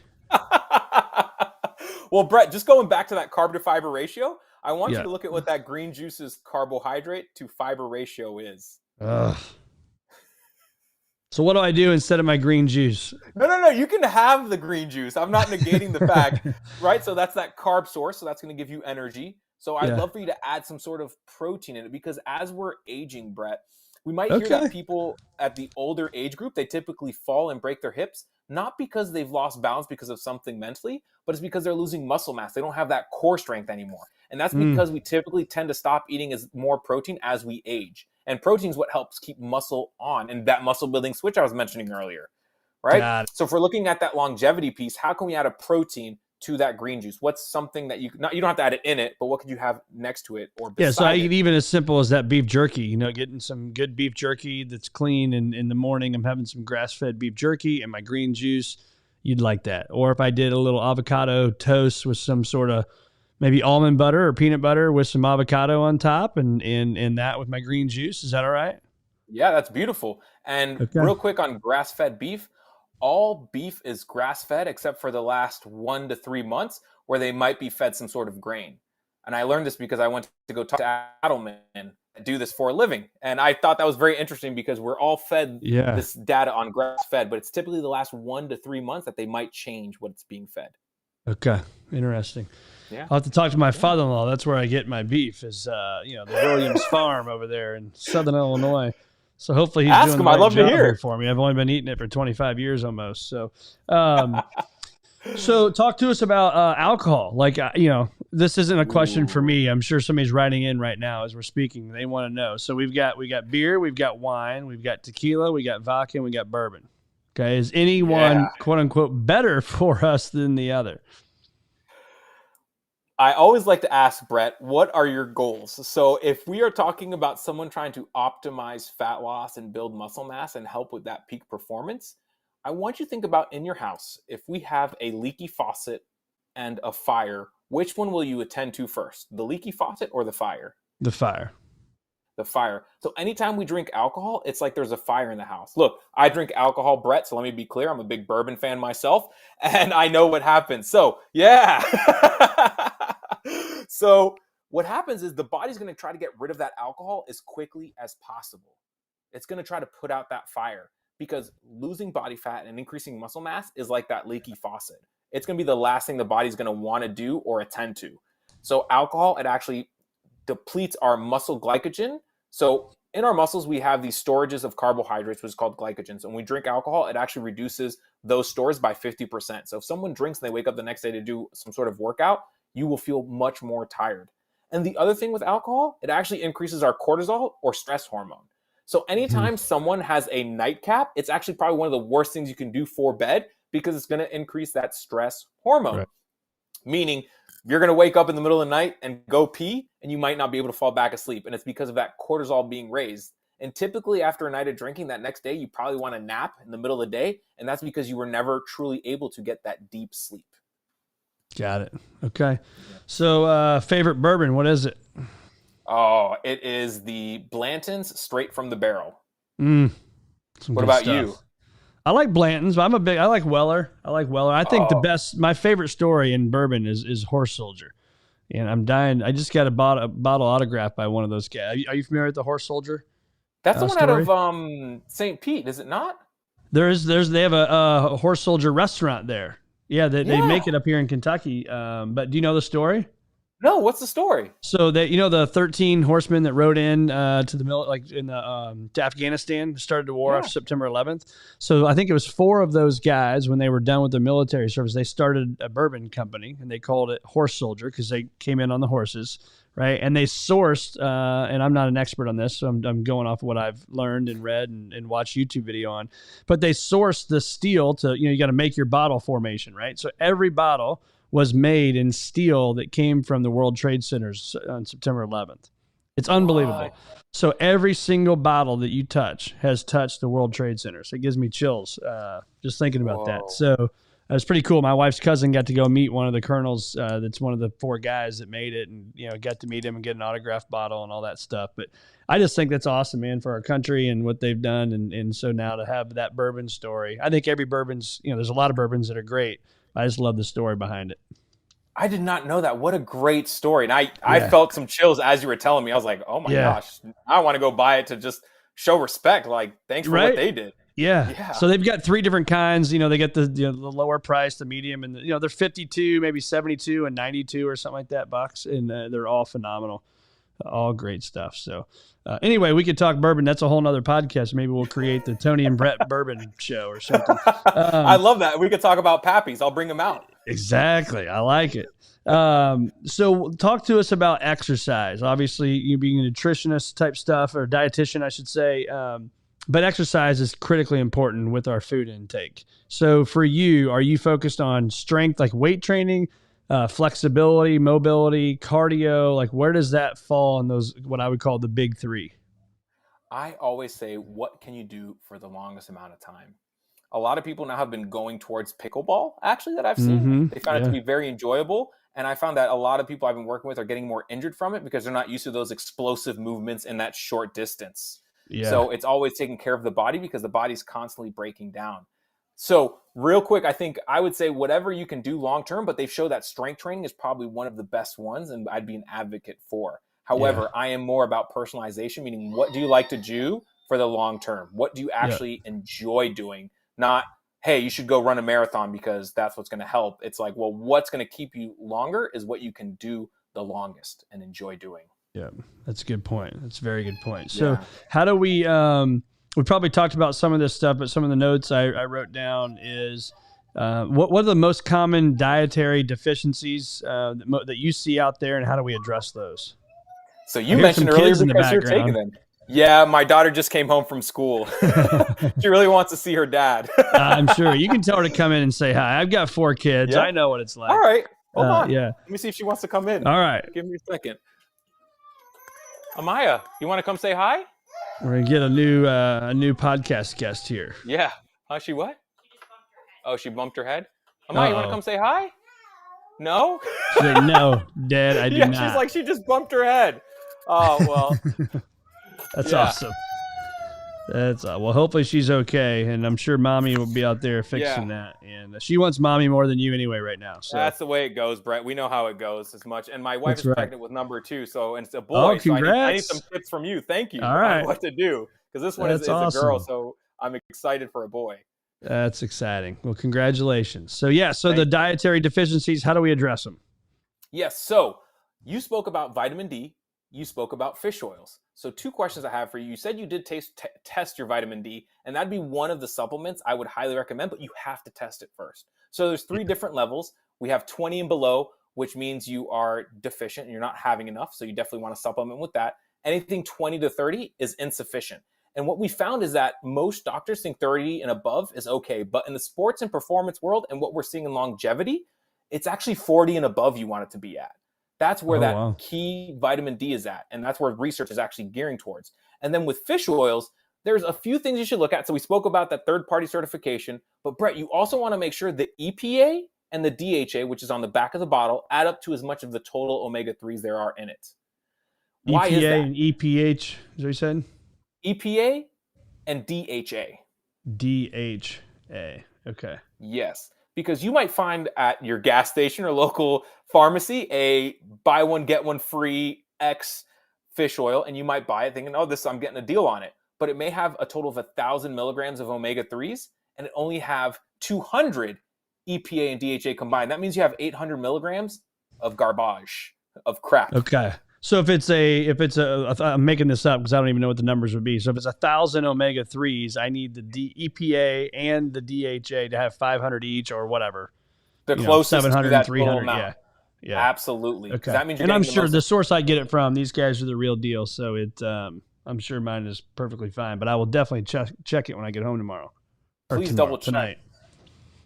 Speaker 2: Well, Brett, just going back to that carb to fiber ratio, I want you to look at what that green juice's carbohydrate to fiber ratio is.
Speaker 1: Ugh. So what do I do instead of my green juice?
Speaker 2: No. You can have the green juice. I'm not negating the fact, right? So that's that carb source. So that's going to give you energy. So I'd love for you to add some sort of protein in it, because as we're aging, Brett, we might hear that people at the older age group, they typically fall and break their hips, not because they've lost balance because of something mentally, but it's because they're losing muscle mass. They don't have that core strength anymore. And that's because we typically tend to stop eating more protein as we age. And protein is what helps keep muscle on, and that muscle building switch I was mentioning earlier, right? So if we're looking at that longevity piece, how can we add a protein to that green juice? What's something that you don't have to add it in it, but what could you have next to it or beside
Speaker 1: so I
Speaker 2: it?
Speaker 1: could even as simple as that beef jerky, getting some good beef jerky that's clean, and in the morning I'm having some grass-fed beef jerky and my green juice. You'd like that. Or if I did a little avocado toast with some sort of maybe almond butter or peanut butter with some avocado on top, and that with my green juice. Is that all right?
Speaker 2: Yeah, that's beautiful. And real quick on grass-fed beef, all beef is grass-fed except for the last 1 to 3 months where they might be fed some sort of grain. And I learned this because I went to go talk to cattlemen that do this for a living. And I thought that was very interesting, because we're all fed this data on grass-fed, but it's typically the last 1 to 3 months that they might change what's being fed.
Speaker 1: Okay, interesting.
Speaker 2: Yeah.
Speaker 1: I'll have to talk to my father-in-law. That's where I get my beef, is the Williams Farm over there in Southern Illinois. So hopefully he's doing the right job here for me. I've only been eating it for 25 years almost. So, so talk to us about alcohol. Like, this isn't a question for me. I'm sure somebody's writing in right now as we're speaking. They want to know. So we got beer, we've got wine, we've got tequila, we got vodka, and we got bourbon. Okay, is any one quote unquote better for us than the other?
Speaker 2: I always like to ask, Brett, what are your goals? So if we are talking about someone trying to optimize fat loss and build muscle mass and help with that peak performance, I want you to think about in your house, if we have a leaky faucet and a fire, which one will you attend to first? The leaky faucet or the fire?
Speaker 1: The fire.
Speaker 2: The fire. So anytime we drink alcohol, it's like there's a fire in the house. Look, I drink alcohol, Brett, so let me be clear. I'm a big bourbon fan myself, and I know what happens. So, yeah. So what happens is the body's going to try to get rid of that alcohol as quickly as possible. It's going to try to put out that fire because losing body fat and increasing muscle mass is like that leaky faucet. It's going to be the last thing the body's going to want to do or attend to. So alcohol, it actually depletes our muscle glycogen. So in our muscles, we have these storages of carbohydrates, which is called glycogen. So when we drink alcohol, it actually reduces those stores by 50%. So if someone drinks and they wake up the next day to do some sort of workout, you will feel much more tired. And the other thing with alcohol, it actually increases our cortisol or stress hormone. So anytime someone has a nightcap, it's actually probably one of the worst things you can do for bed because it's going to increase that stress hormone. Right. Meaning you're going to wake up in the middle of the night and go pee, and you might not be able to fall back asleep. And it's because of that cortisol being raised. And typically after a night of drinking, that next day, you probably want to nap in the middle of the day. And that's because you were never truly able to get that deep sleep. Got it. Okay.
Speaker 1: So favorite bourbon, what is it?
Speaker 2: Oh, it is the Blanton's straight from the barrel.
Speaker 1: What
Speaker 2: about you?
Speaker 1: I like Blanton's, but I like Weller. I think my favorite story in bourbon is Horse Soldier. And I'm dying. I just got a bottle autographed by one of those guys. Are you familiar with the Horse Soldier?
Speaker 2: That's the one story? Out of St. Pete, is it not?
Speaker 1: They have a Horse Soldier restaurant there. Yeah, they make it up here in Kentucky. But do you know the story?
Speaker 2: No, what's the story?
Speaker 1: So that the 13 horsemen that rode in to the to Afghanistan, started the war after September 11th. So I think it was 4 of those guys when they were done with their military service, they started a bourbon company and they called it Horse Soldier because they came in on the horses, right? And they sourced, and I'm not an expert on this, so I'm going off of what I've learned and read and watched YouTube video on, but they sourced the steel to you got to make your bottle formation, right? So every bottle was made in steel that came from the World Trade Centers on September 11th. It's unbelievable. What? So every single bottle that you touch has touched the World Trade Centers. It gives me chills just thinking about that. So it was pretty cool. My wife's cousin got to go meet one of the colonels that's one of the 4 guys that made it, and got to meet him and get an autographed bottle and all that stuff. But I just think that's awesome, man, for our country and what they've done. And so now to have that bourbon story, I think every bourbon's, there's a lot of bourbons that are great. I just love the story behind it.
Speaker 2: I did not know that. What a great story. And I felt some chills as you were telling me. I was like, oh my gosh, I want to go buy it to just show respect. Like, thanks for what they did.
Speaker 1: Yeah. So they've got 3 different kinds. They get the the lower price, the medium, and they're 52, maybe 72 and 92 or something like that bucks. And they're all phenomenal. All great stuff. So anyway, we could talk bourbon. That's a whole nother podcast. Maybe we'll create the Tony and Brett bourbon show or something.
Speaker 2: I love that. We could talk about Pappies. I'll bring them out.
Speaker 1: Exactly. I like it. So talk to us about exercise. Obviously, you being a nutritionist type stuff, or dietitian, I should say. But exercise is critically important with our food intake. So for you, are you focused on strength, like weight training, flexibility, mobility, cardio? Like, where does that fall in those, what I would call the big 3?
Speaker 2: I always say, what can you do for the longest amount of time? A lot of people now have been going towards pickleball, actually, that I've seen. They found it to be very enjoyable. And I found that a lot of people I've been working with are getting more injured from it because they're not used to those explosive movements in that short distance. So it's always taking care of the body because the body's constantly breaking down. So real quick, I think I would say whatever you can do long-term, but they've showed that strength training is probably one of the best ones, and I'd be an advocate for. However, I am more about personalization, meaning what do you like to do for the long term? What do you actually enjoy doing? Not, hey, you should go run a marathon because that's what's going to help. It's like, well, what's going to keep you longer is what you can do the longest and enjoy doing. Yeah,
Speaker 1: that's a good point. That's a very good point. So how do we probably talked about some of this stuff, but some of the notes I wrote down is what are the most common dietary deficiencies that you see out there, and how do we address those?
Speaker 2: So you mentioned earlier because you're taking them. Yeah, my daughter just came home from school. She really wants to see her dad.
Speaker 1: I'm sure. You can tell her to come in and say hi. I've got 4 kids. I know what it's like.
Speaker 2: All right. Hold on. Let me see if she wants to come in.
Speaker 1: All right.
Speaker 2: Give me a second. Amaya, you want to come say hi?
Speaker 1: We're going to get a new podcast guest here.
Speaker 2: Yeah. She what? Oh, she bumped her head? Amaya, you want to come say hi? No?
Speaker 1: She's like, no, Dad, I do
Speaker 2: Yeah,
Speaker 1: not.
Speaker 2: she's like, she just bumped her head. Oh, well.
Speaker 1: That's
Speaker 2: Yeah.
Speaker 1: awesome. That's well. Hopefully she's okay, and I'm sure Mommy will be out there fixing that. And she wants Mommy more than you anyway right now. So
Speaker 2: that's the way it goes, Brett. We know how it goes as much. And my wife is pregnant with number 2, and it's a boy.
Speaker 1: Oh, congrats!
Speaker 2: So I need some tips from you. Thank you
Speaker 1: All right.
Speaker 2: on what to do, because this one is awesome. A girl, so I'm excited for a boy.
Speaker 1: That's exciting. Well, congratulations. So the dietary deficiencies, how do we address them?
Speaker 2: Yes. So you spoke about vitamin D. You spoke about fish oils. So 2 questions I have for you. You said you did test your vitamin D, and that'd be one of the supplements I would highly recommend, but you have to test it first. So there's 3 different levels. We have 20 and below, which means you are deficient and you're not having enough. So you definitely want to supplement with that. Anything 20 to 30 is insufficient. And what we found is that most doctors think 30 and above is okay. But in the sports and performance world, and what we're seeing in longevity, it's actually 40 and above you want it to be at. That's where key vitamin D is at. And that's where research is actually gearing towards. And then with fish oils, there's a few things you should look at. So we spoke about that third-party certification. But Brett, you also want to make sure the EPA and the DHA, which is on the back of the bottle, add up to as much of the total omega-3s there are in it.
Speaker 1: Why is that? And EPH, is what you said?
Speaker 2: EPA and DHA.
Speaker 1: DHA. Okay.
Speaker 2: Yes. Because you might find at your gas station or local pharmacy a buy one, get one free X fish oil, and you might buy it thinking, oh, I'm getting a deal on it. But it may have a total of 1,000 milligrams of omega-3s, and it only have 200 EPA and DHA combined. That means you have 800 milligrams of garbage, of crap.
Speaker 1: Okay. So if it's I'm making this up because I don't even know what the numbers would be. So if it's 1,000 omega-3s, I need the EPA and the DHA to have 500 each or whatever.
Speaker 2: The closest
Speaker 1: 700
Speaker 2: to that
Speaker 1: and 300.
Speaker 2: amount. Yeah. Absolutely.
Speaker 1: Okay.
Speaker 2: That means
Speaker 1: and I'm sure the source I get it from, these guys are the real deal. So I'm sure mine is perfectly fine, but I will definitely check it when I get home tomorrow.
Speaker 2: Please double check tonight.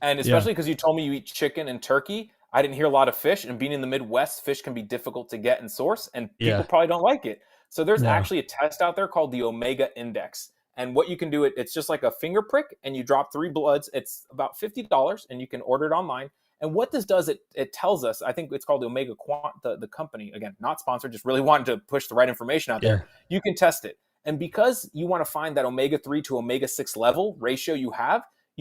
Speaker 2: And especially because you told me you eat chicken and turkey. I didn't hear a lot of fish, and being in the Midwest, fish can be difficult to get and source, and people probably don't like it. So there's actually a test out there called the Omega Index. And what you can do, it's just like a finger prick, and you drop 3 bloods. It's about $50, and you can order it online. And what this does, it tells us, I think it's called the Omega Quant, the company, again, not sponsored, just really wanted to push the right information out there. You can test it. And because you want to find that omega-3 to omega-6 level ratio you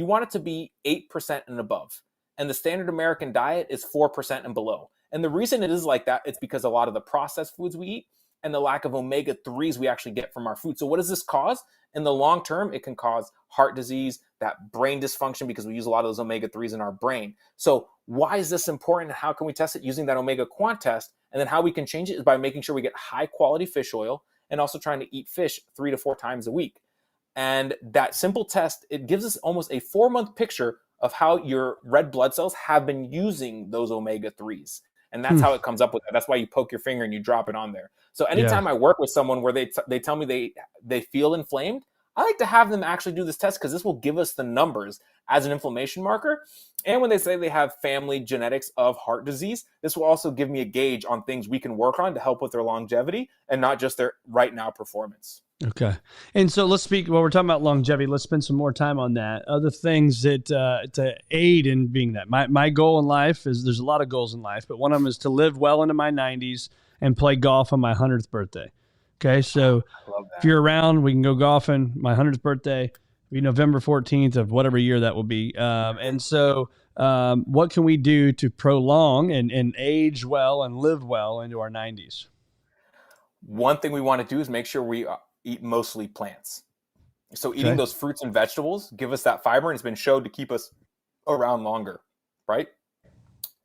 Speaker 2: want it to be 8% and above. And the standard American diet is 4% and below. And the reason it is like that, it's because a lot of the processed foods we eat and the lack of omega-3s we actually get from our food. So what does this cause? In the long term, it can cause heart disease, that brain dysfunction, because we use a lot of those omega-3s in our brain. So why is this important? And how can we test it? Using that Omega Quant test. And then how we can change it is by making sure we get high quality fish oil and also trying to eat fish 3 to 4 times a week. And that simple test, it gives us almost a 4-month picture of how your red blood cells have been using those omega-3s. And that's how it comes up with that. That's why you poke your finger and you drop it on there. So anytime I work with someone where they tell me they feel inflamed, I like to have them actually do this test because this will give us the numbers as an inflammation marker. And when they say they have family genetics of heart disease, this will also give me a gauge on things we can work on to help with their longevity and not just their right now performance.
Speaker 1: Okay. And so let's speak, while we're talking about longevity, let's spend some more time on that. Other things that to aid in being that. My goal in life is, there's a lot of goals in life, but one of them is to live well into my 90s and play golf on my 100th birthday. Okay. So if you're around, we can go golfing. My 100th birthday will be November 14th of whatever year that will be. And so what can we do to prolong and age well and live well into our 90s?
Speaker 2: One thing we want to do is make sure we eat mostly plants. So eating those fruits and vegetables give us that fiber, and it's been shown to keep us around longer, right?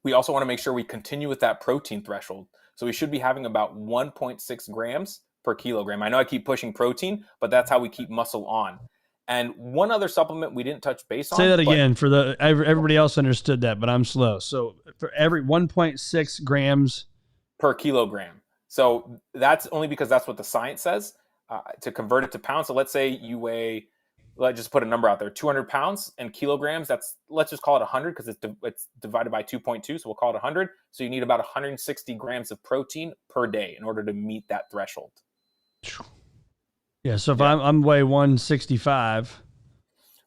Speaker 2: We also want to make sure we continue with that protein threshold. So we should be having about 1.6 grams per kilogram. I know I keep pushing protein, but that's how we keep muscle on. And one other supplement we didn't touch base on.
Speaker 1: Say that again for everybody else understood that, but I'm slow. So for every 1.6 grams
Speaker 2: per kilogram. So that's only because that's what the science says. To convert it to pounds, so let's say you weigh, let's just put a number out there, 200 pounds in kilograms. Let's just call it 100 because it's divided by 2.2, so we'll call it 100. So you need about 160 grams of protein per day in order to meet that threshold.
Speaker 1: Yeah, so if I'm weigh 165,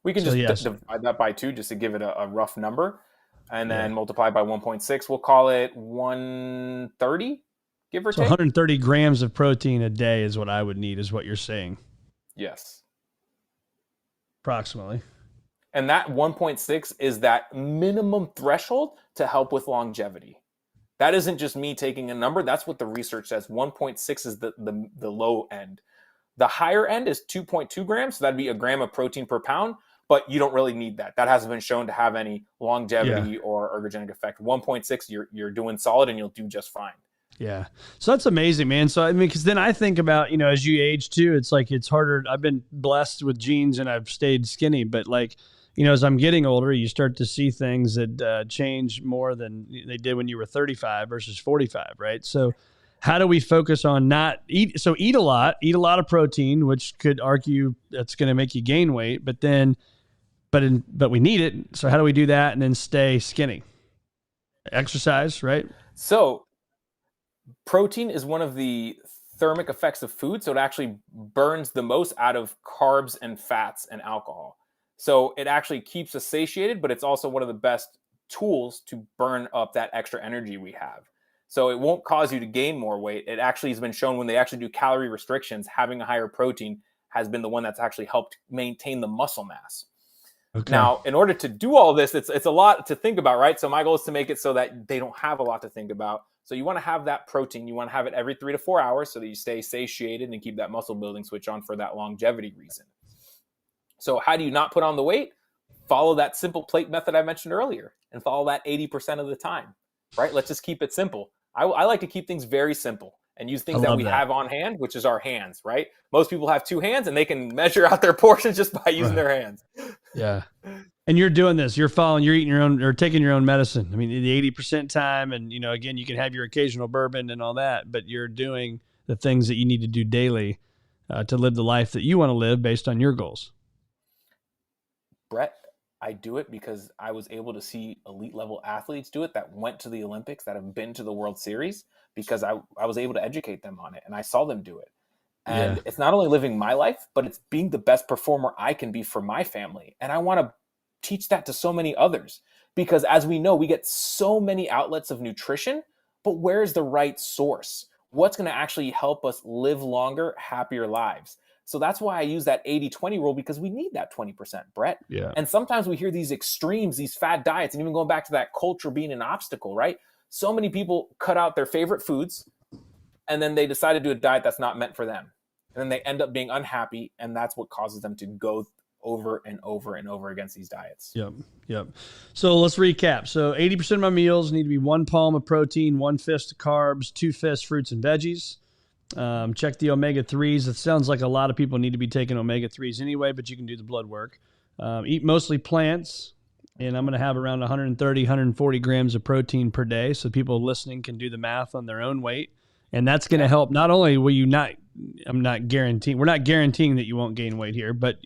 Speaker 2: we can just divide that by 2 just to give it a rough number. and then multiply by 1.6. We'll call it 130, give or
Speaker 1: So
Speaker 2: take.
Speaker 1: 130 grams of protein a day is what I would need, is what you're saying.
Speaker 2: Yes.
Speaker 1: Approximately.
Speaker 2: And that 1.6 is that minimum threshold to help with longevity. That isn't just me taking a number. That's what the research says. 1.6 is the low end. The higher end is 2.2 grams. So that'd be a gram of protein per pound, but you don't really need that. That hasn't been shown to have any longevity or ergogenic effect. 1.6, you're doing solid and you'll do just fine.
Speaker 1: Yeah. So that's amazing, man. So, I mean, because then I think about, as you age too, it's like it's harder. I've been blessed with genes and I've stayed skinny, but like, as I'm getting older, you start to see things that change more than they did when you were 35 versus 45, right? So how do we focus on not eat? So eat a lot of protein, which could argue that's going to make you gain weight, but we need it. So how do we do that and then stay skinny? Exercise, right?
Speaker 2: So protein is one of the thermic effects of food. So it actually burns the most out of carbs and fats and alcohol. So it actually keeps us satiated, but it's also one of the best tools to burn up that extra energy we have. So it won't cause you to gain more weight. It actually has been shown when they actually do calorie restrictions, having a higher protein has been the one that's actually helped maintain the muscle mass. Okay. Now, in order to do all this, it's a lot to think about, right? So my goal is to make it so that they don't have a lot to think about. So you want to have that protein. You want to have it every 3 to 4 hours so that you stay satiated and keep that muscle building switch on for that longevity reason. So how do you not put on the weight? Follow that simple plate method I mentioned earlier and follow that 80% of the time, right? Let's just keep it simple. I like to keep things very simple and use things that we have on hand, which is our hands, right? Most people have 2 hands and they can measure out their portions just by using their hands.
Speaker 1: Yeah. And you're doing this, you're eating your own or taking your own medicine. I mean, the 80% time and, again, you can have your occasional bourbon and all that, but you're doing the things that you need to do daily to live the life that you want to live based on your goals.
Speaker 2: Brett, I do it because I was able to see elite level athletes do it that went to the Olympics, that have been to the World Series, because I was able to educate them on it and I saw them do it. And it's not only living my life, but it's being the best performer I can be for my family. And I want to teach that to so many others because as we know, we get so many outlets of nutrition, but where's the right source? What's going to actually help us live longer, happier lives? So that's why I use that 80-20 rule because we need that 20%, Brett.
Speaker 1: Yeah.
Speaker 2: And sometimes we hear these extremes, these fad diets, and even going back to that culture being an obstacle, right? So many people cut out their favorite foods and then they decide to do a diet that's not meant for them. And then they end up being unhappy. And that's what causes them to go over and over and over against these diets.
Speaker 1: Yep. So let's recap. So 80% of my meals need to be 1 palm of protein, 1 fist of carbs, 2 fists fruits and veggies. Check the omega-3s. It sounds like a lot of people need to be taking omega-3s anyway, but you can do the blood work. Eat mostly plants, and I'm going to have around 130, 140 grams of protein per day, so people listening can do the math on their own weight. And that's going to help. Not only will you not, we're not guaranteeing that you won't gain weight here, but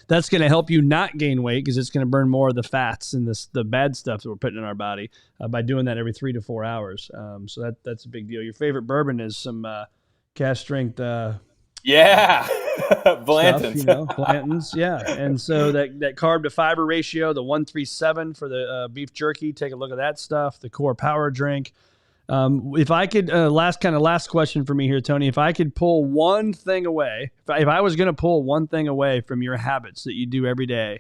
Speaker 1: that's going to help you not gain weight because it's going to burn more of the fats and the bad stuff that we're putting in our body by doing that every 3 to 4 hours. So that's a big deal. Your favorite bourbon is some cash strength.
Speaker 2: Blanton's.
Speaker 1: Stuff, Blanton's. Yeah. And so that carb to fiber ratio, the 137 for the beef jerky, take a look at that stuff, the core power drink. If I could, last question for me here, Tony, if I could pull one thing away, if I was going to pull one thing away from your habits that you do every day,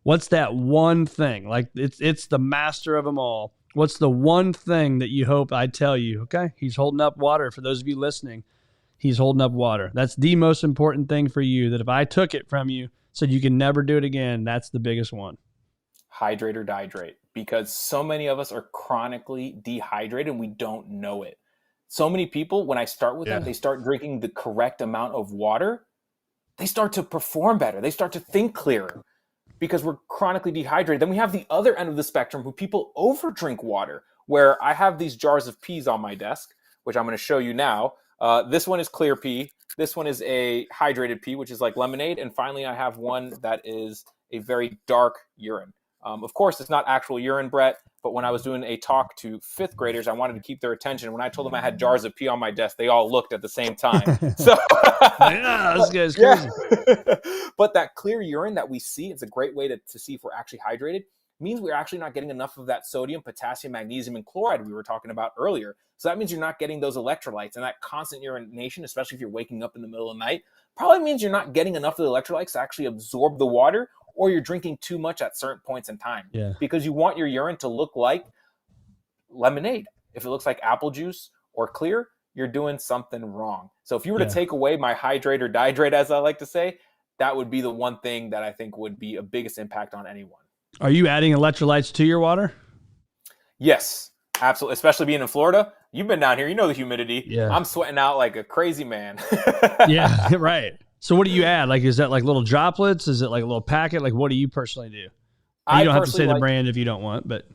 Speaker 1: what's that one thing? Like it's the master of them all. What's the one thing that you hope I tell you? Okay. He's holding up water. For those of you listening, he's holding up water. That's the most important thing for you, that if I took it from you, said you can never do it again, that's the biggest one.
Speaker 2: Hydrate or dihydrate, because so many of us are chronically dehydrated and we don't know it. So many people, when I start with them, they start drinking the correct amount of water. They start to perform better. They start to think clearer because we're chronically dehydrated. Then we have the other end of the spectrum who people overdrink water, where I have these jars of peas on my desk, which I'm going to show you now. This one is clear pea. This one is a hydrated pea, which is like lemonade. And finally, I have one that is a very dark urine. Of course, it's not actual urine, Brett, but when I was doing a talk to 5th graders, I wanted to keep their attention. When I told them I had jars of pee on my desk, they all looked at the same time. So,
Speaker 1: this guy's crazy.
Speaker 2: But that clear urine that we see, it's a great way to see if we're actually hydrated. means we're actually not getting enough of that sodium, potassium, magnesium, and chloride we were talking about earlier. So that means you're not getting those electrolytes, and that constant urination, especially if you're waking up in the middle of the night, probably means you're not getting enough of the electrolytes to actually absorb the water, or you're drinking too much at certain points in time.
Speaker 1: Yeah.
Speaker 2: Because you want your urine to look like lemonade. If it looks like apple juice or clear, you're doing something wrong. So if you were to take away my hydrate or dihydrate, as I like to say, that would be the one thing that I think would be a biggest impact on anyone.
Speaker 1: Are you adding electrolytes to your water?
Speaker 2: Yes, absolutely. Especially being in Florida. You've been down here. You know the humidity.
Speaker 1: Yeah.
Speaker 2: I'm sweating out like a crazy man.
Speaker 1: Yeah, right. So what do you add? Like, is that like little droplets? Is it like a little packet? Like, what do you personally do? You don't have to say the brand if you don't want, but.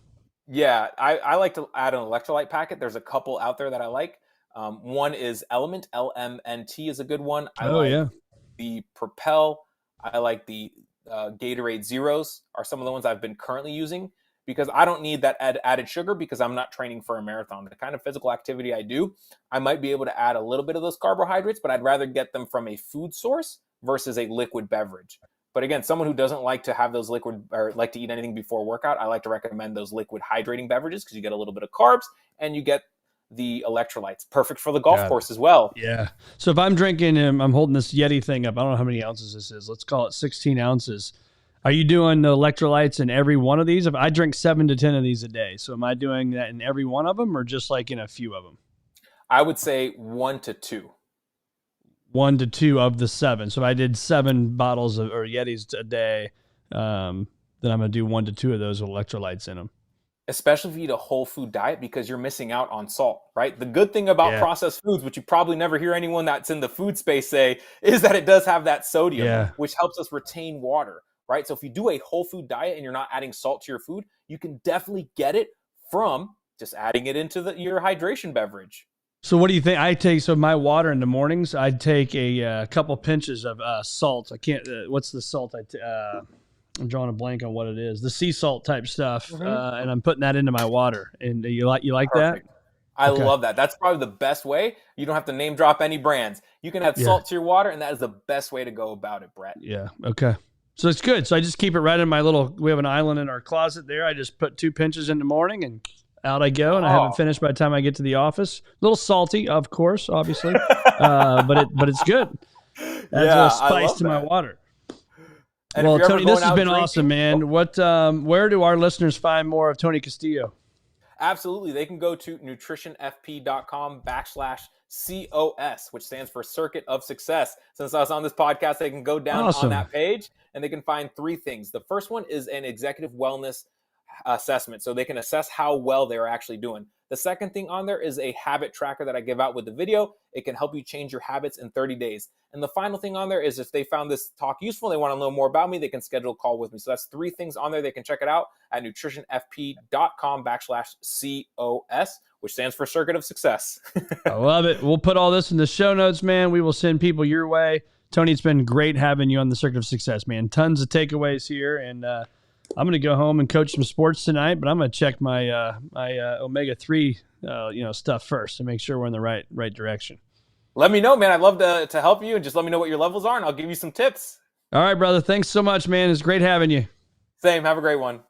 Speaker 2: Yeah, I like to add an electrolyte packet. There's a couple out there that I like. One is Element, LMNT is a good one. I like the Propel. I like the Gatorade Zeros are some of the ones I've been currently using, because I don't need that added sugar because I'm not training for a marathon. The kind of physical activity I do, I might be able to add a little bit of those carbohydrates, but I'd rather get them from a food source versus a liquid beverage. But again, someone who doesn't like to have those liquid or like to eat anything before workout, I like to recommend those liquid hydrating beverages because you get a little bit of carbs and you get the electrolytes. Perfect for the golf course as well.
Speaker 1: Yeah. So if I'm drinking, I'm holding this Yeti thing up. I don't know how many ounces this is. Let's call it 16 ounces. Are you doing the electrolytes in every one of these? If I drink 7 to 10 of these a day, so am I doing that in every one of them or just like in a few of them?
Speaker 2: I would say 1 to 2.
Speaker 1: 1 to 2 of the 7. So if I did 7 bottles or Yetis a day, then I'm going to do 1 to 2 of those with electrolytes in them.
Speaker 2: Especially if you eat a whole food diet, because you're missing out on salt, right? The good thing about processed foods, which you probably never hear anyone that's in the food space say, is that it does have that sodium, which helps us retain water, right? So if you do a whole food diet and you're not adding salt to your food, you can definitely get it from just adding it into your hydration beverage.
Speaker 1: So what do you think? So my water in the mornings, I take a couple pinches of salt. I can't, what's the salt? I'm drawing a blank on what it is. The sea salt type stuff. And I'm putting that into my water. And you like
Speaker 2: Perfect.
Speaker 1: that?
Speaker 2: I love that. That's probably the best way. You don't have to name drop any brands. You can add salt to your water, and that is the best way to go about it, Brett.
Speaker 1: Yeah. Okay. So it's good. So I just keep it right in my we have an island in our closet there. I just put 2 pinches in the morning and out I go, and I haven't finished by the time I get to the office. A little salty, of course, obviously, but it's good. Adds a little spice to my water. And well, Tony, this has been awesome, man. Where do our listeners find more of Tony Castillo?
Speaker 2: Absolutely. They can go to nutritionfp.com/COS, which stands for Circuit of Success. Since I was on this podcast, they can go down on that page and they can find 3 things. The first one is an executive wellness assessment, so they can assess how well they're actually doing. The second thing on there is a habit tracker that I give out with the video. It can help you change your habits in 30 days. And the final thing on there is if they found this talk useful, they want to know more about me, they can schedule a call with me. So that's 3 things on there. They can check it out at nutritionfp.com/COS, which stands for Circuit of Success.
Speaker 1: I love it. We'll put all this in the show notes, man. We will send people your way. Tony, it's been great having you on the Circuit of Success, man. Tons of takeaways here. And I'm going to go home and coach some sports tonight, but I'm going to check my omega-3 stuff first to make sure we're in the right direction.
Speaker 2: Let me know, man. I'd love to help you, and just let me know what your levels are, and I'll give you some tips.
Speaker 1: All right, brother. Thanks so much, man. It's great having you.
Speaker 2: Same. Have a great one.